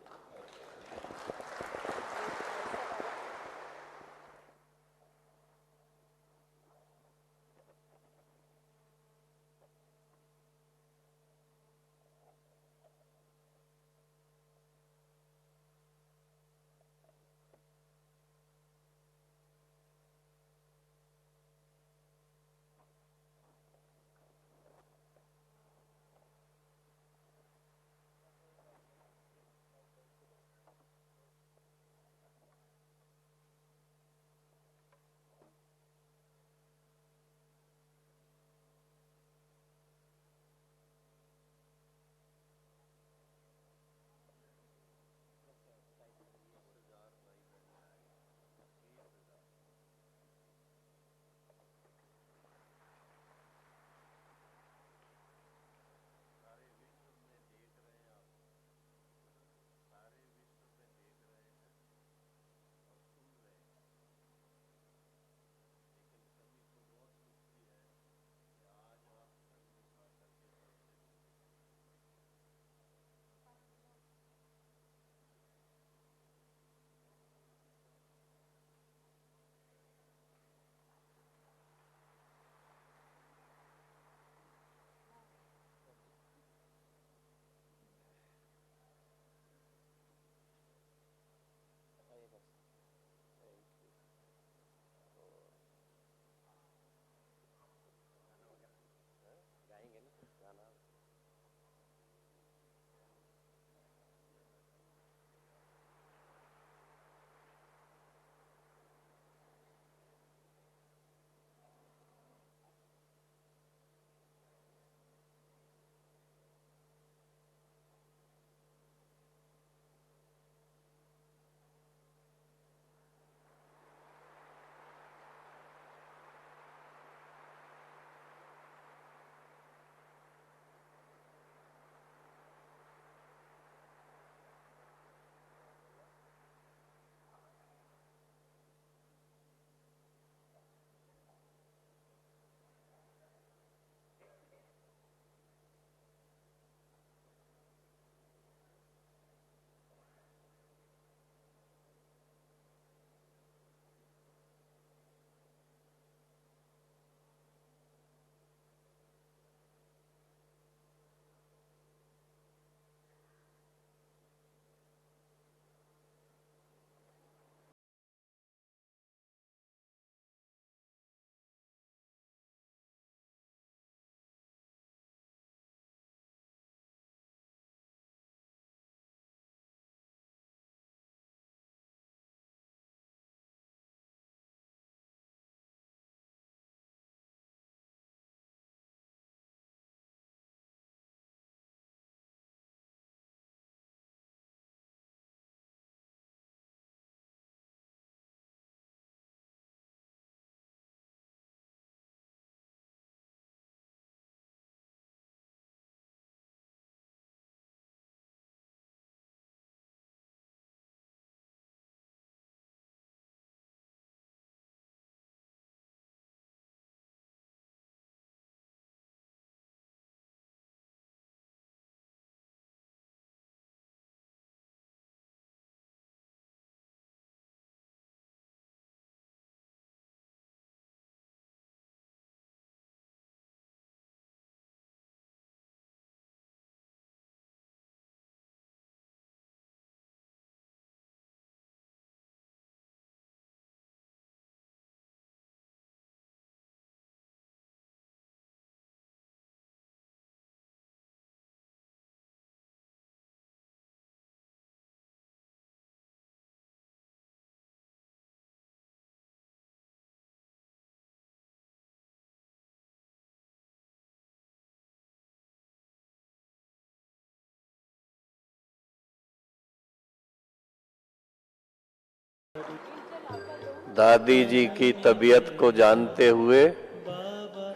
दादी जी की तबीयत को जानते हुए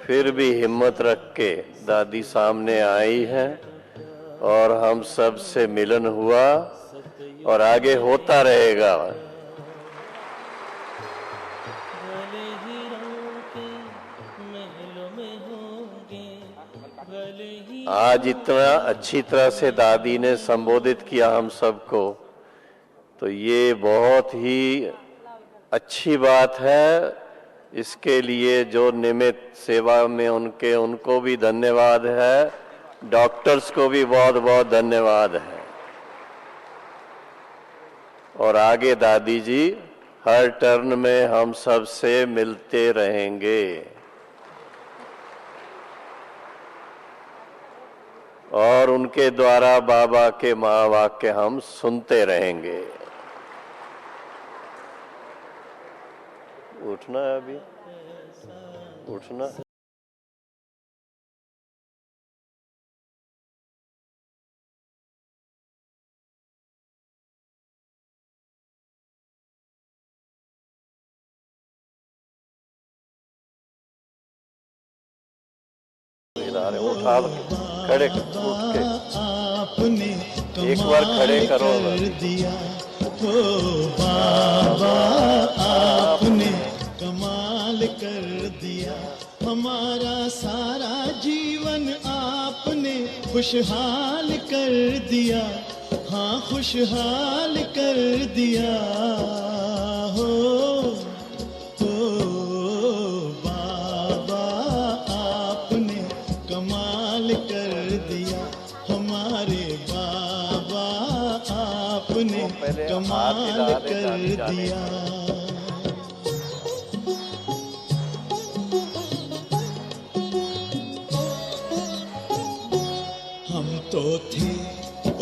फिर भी हिम्मत रख के दादी सामने आई है और हम सब से मिलन हुआ और आगे होता रहेगा। आज इतना अच्छी तरह से दादी ने संबोधित किया हम सबको, तो ये बहुत ही अच्छी बात है। इसके लिए जो निमित्त सेवा में उनको भी धन्यवाद है, डॉक्टर्स को भी बहुत बहुत धन्यवाद है। और आगे दादी जी हर टर्न में हम सब से मिलते रहेंगे और उनके द्वारा बाबा के महावाक्य हम सुनते रहेंगे। उठना है अभी, उठना। उठा खड़े उठ के आपने एक बार खड़े करो। दिया हो बाबा, आपने कमाल कर दिया। हमारा सारा जीवन आपने खुशहाल कर दिया। हाँ, खुशहाल कर दिया हो बाबा, आपने कमाल कर दिया। हमारे बाबा, आपने कमाल कर दिया। हम तो थे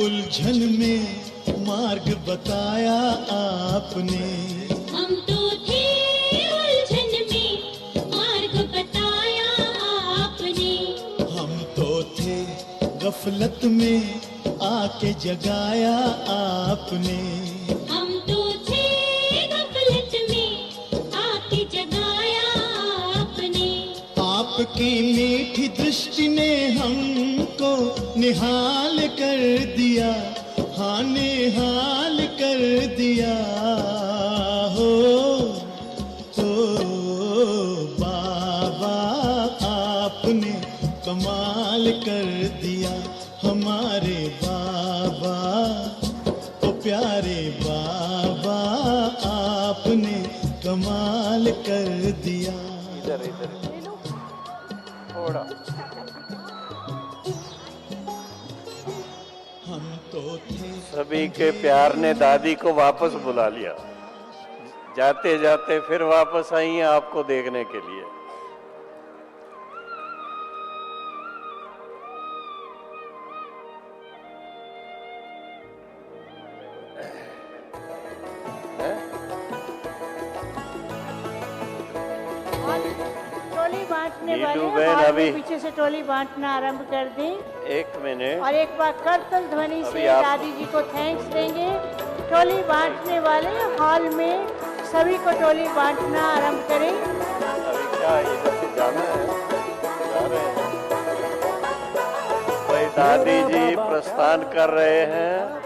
उलझन में, मार्ग बताया आपने। हम तो थे उलझन में, मार्ग बताया आपने। हम तो थे गफलत में, आके जगाया आपने। हम तो थे गफलत में, आके जगाया आपने। आपकी मीठी दृष्टि ने हमको निहाल कर दिया। हाँ, निहाल कर दिया हो बाबा, आपने कमाल कर दिया। हमारे बाबा, ओ प्यारे बाबा, आपने कमाल कर दिया। इधर इधर थोड़ा। हम तो थे सभी के प्यार ने दादी को वापस बुला लिया। जाते जाते फिर वापस आई हैं आपको देखने के लिए। टोली बांटने वाले नीलू बहन हाथ में अभी- पीछे से टोली बांटना आरंभ कर दें। एक मिनट। और एक बार करतल ध्वनि अभी से आप- दादी जी को थैंक्स देंगे। टोली बांटने वाले हॉल में सभी को टोली बांटना आरंभ करें। अभी क्या इधर से जाना है? जा रहे हैं भाई। दादी जी प्रस्थान कर रहे हैं।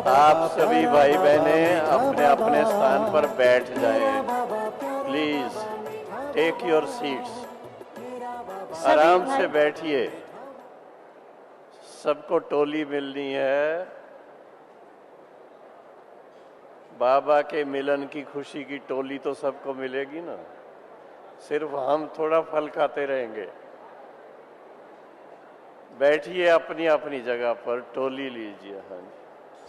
आप सभी भाई बहने अपने अपने स्थान पर बैठ जाएं। Please take your seats. आराम से बैठिए। सबको टोली मिलनी है। बाबा के मिलन की खुशी की टोली तो सबको मिलेगी ना, सिर्फ हम थोड़ा फल खाते रहेंगे। बैठिए अपनी अपनी जगह पर, टोली लीजिए। हाँ जी,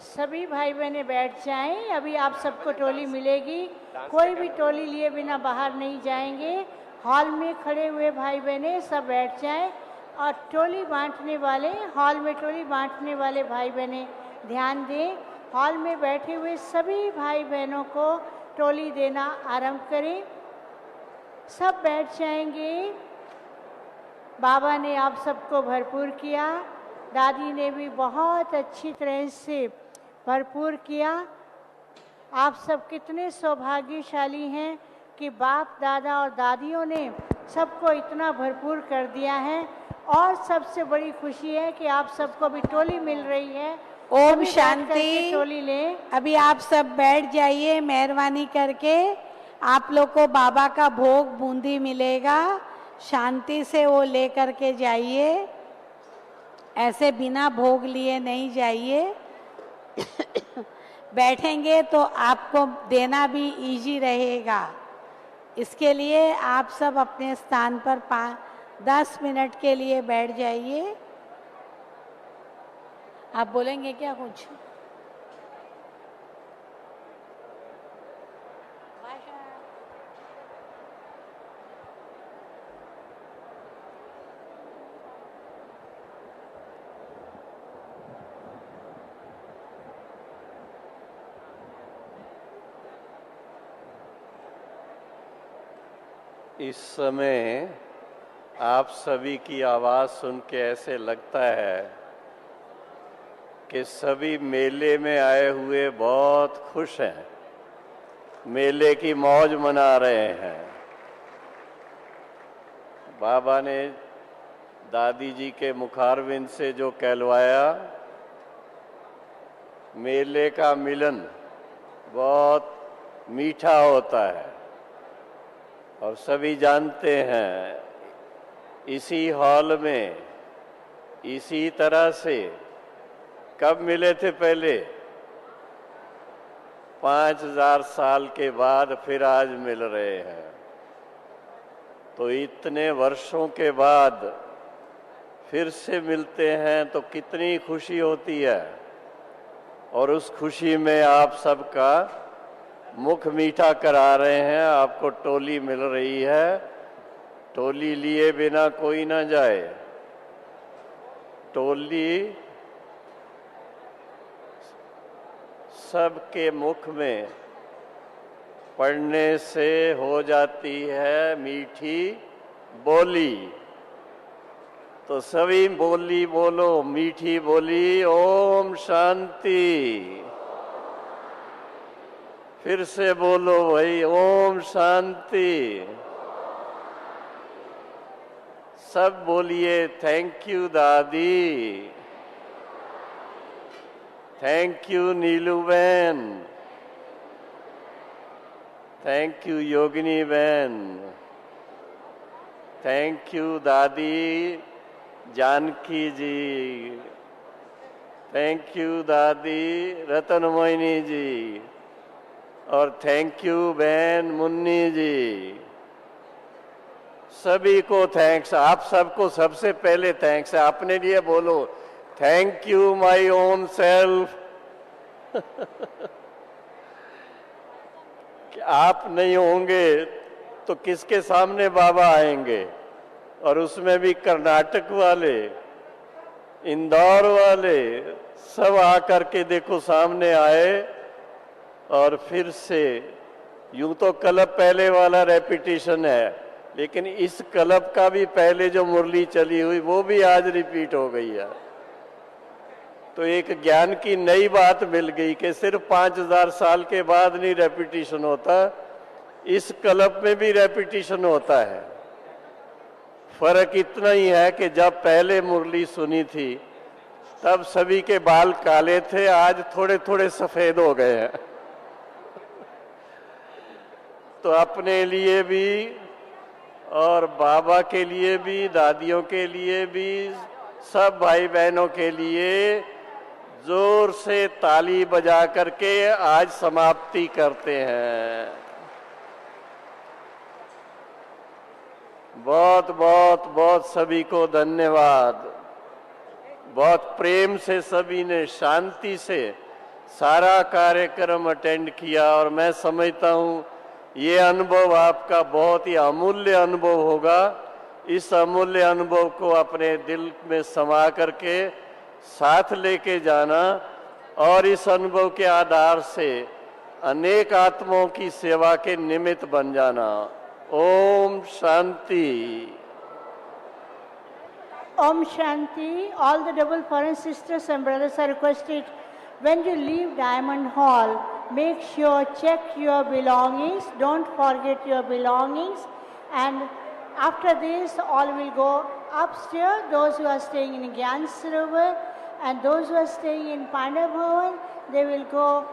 सभी भाई बहने बैठ जाएं। अभी आप सबको टोली मिलेगी। कोई भी टोली लिए बिना बाहर नहीं जाएंगे। हॉल में खड़े हुए भाई बहने सब बैठ जाएं। और टोली बांटने वाले, हॉल में टोली बांटने वाले भाई बहने ध्यान दें। हॉल में बैठे हुए सभी भाई बहनों को टोली देना आरंभ करें। सब बैठ जाएंगे। बाबा ने आप सबको भरपूर किया, दादी ने भी बहुत अच्छी तरह से भरपूर किया। आप सब कितने सौभाग्यशाली हैं कि बाप दादा और दादियों ने सबको इतना भरपूर कर दिया है। और सबसे बड़ी खुशी है कि आप सबको भी टोली मिल रही है। ओम सभी बैठ शांति। करके टोली लें। अभी आप सब बैठ जाइए, मेहरबानी करके। आप लोग को बाबा का भोग बूंदी मिलेगा, शांति से वो ले करके जाइए, ऐसे बिना भोग लिए नहीं जाइए। बैठेंगे तो आपको देना भी इजी रहेगा। इसके लिए आप सब अपने स्थान पर 10 मिनट के लिए बैठ जाइए। आप बोलेंगे क्या कुछ? इस समय आप सभी की आवाज सुन के ऐसे लगता है कि सभी मेले में आए हुए बहुत खुश हैं, मेले की मौज मना रहे हैं। बाबा ने दादी जी के मुखारविंद से जो कहलवाया, मेले का मिलन बहुत मीठा होता है और सभी जानते हैं। इसी हॉल में इसी तरह से कब मिले थे पहले? 5000 साल के बाद फिर आज मिल रहे हैं। तो इतने वर्षों के बाद फिर से मिलते हैं तो कितनी खुशी होती है। और उस खुशी में आप सबका मुख मीठा करा रहे हैं। आपको टोली मिल रही है, टोली लिए बिना कोई ना जाए। टोली सबके मुख में पढ़ने से हो जाती है मीठी बोली। तो सभी बोली बोलो, मीठी बोली। ओम शांति। फिर से बोलो भाई, ओम शांति। सब बोलिए थैंक यू दादी, थैंक यू नीलू बहन, थैंक यू योगिनी बहन, थैंक यू दादी जानकी जी, थैंक यू दादी रतनमोहिनी जी, और थैंक यू बहन मुन्नी जी। सभी को थैंक्स। आप सबको सबसे पहले थैंक्स है। अपने लिए बोलो thank you my own self. आप नहीं होंगे तो किसके सामने बाबा आएंगे? और उसमें भी कर्नाटक वाले, इंदौर वाले सब आकर के देखो सामने आए। और फिर से यूं तो क्लब पहले वाला रेपिटेशन है, लेकिन इस क्लब का भी पहले जो मुरली चली हुई वो भी आज रिपीट हो गई है। तो एक ज्ञान की नई बात मिल गई कि सिर्फ 5000 साल के बाद नहीं रेपिटेशन होता, इस क्लब में भी रेपिटेशन होता है। फर्क इतना ही है कि जब पहले मुरली सुनी थी तब सभी के बाल काले थे, आज थोड़े थोड़े सफेद हो गए हैं। तो अपने लिए भी और बाबा के लिए भी, दादियों के लिए भी, सब भाई बहनों के लिए जोर से ताली बजा करके आज समाप्ति करते हैं। बहुत बहुत बहुत सभी को धन्यवाद। बहुत प्रेम से सभी ने शांति से सारा कार्यक्रम अटेंड किया। और मैं समझता हूँ ये अनुभव आपका बहुत ही अमूल्य अनुभव होगा। इस अमूल्य अनुभव को अपने दिल में समा करके साथ लेके जाना और इस अनुभव के आधार से अनेक आत्माओं की सेवा के निमित्त बन जाना। Om Shanti. Om Shanti. All the double foreign sisters and brothers are requested, when you leave Diamond Hall, make sure, check your belongings, don't forget your belongings. And after this, all will go upstairs, those who are staying in Gyan Sarovar, and those who are staying in Pandav Bhavan, they will go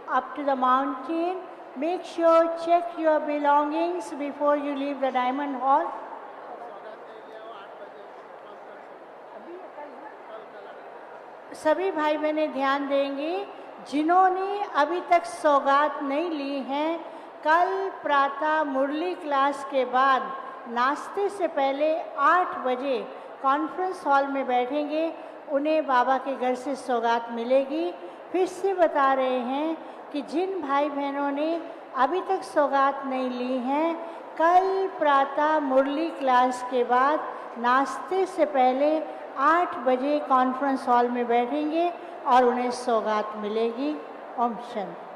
up to the mountain. Make sure, check your belongings before you leave the Diamond Hall. सभी भाई बहने ध्यान देंगे, जिन्होंने अभी तक सौगात नहीं ली हैं, कल प्रातः मुरली क्लास के बाद नाश्ते से पहले 8 बजे कॉन्फ्रेंस हॉल में बैठेंगे, उन्हें बाबा के घर से सौगात मिलेगी। फिर से बता रहे हैं कि जिन भाई बहनों ने अभी तक सौगात नहीं ली हैं, कल प्रातः मुरली क्लास के बाद नाश्ते से पहले 8 बजे कॉन्फ्रेंस हॉल में बैठेंगे और उन्हें सौगात मिलेगी। ओम शांति।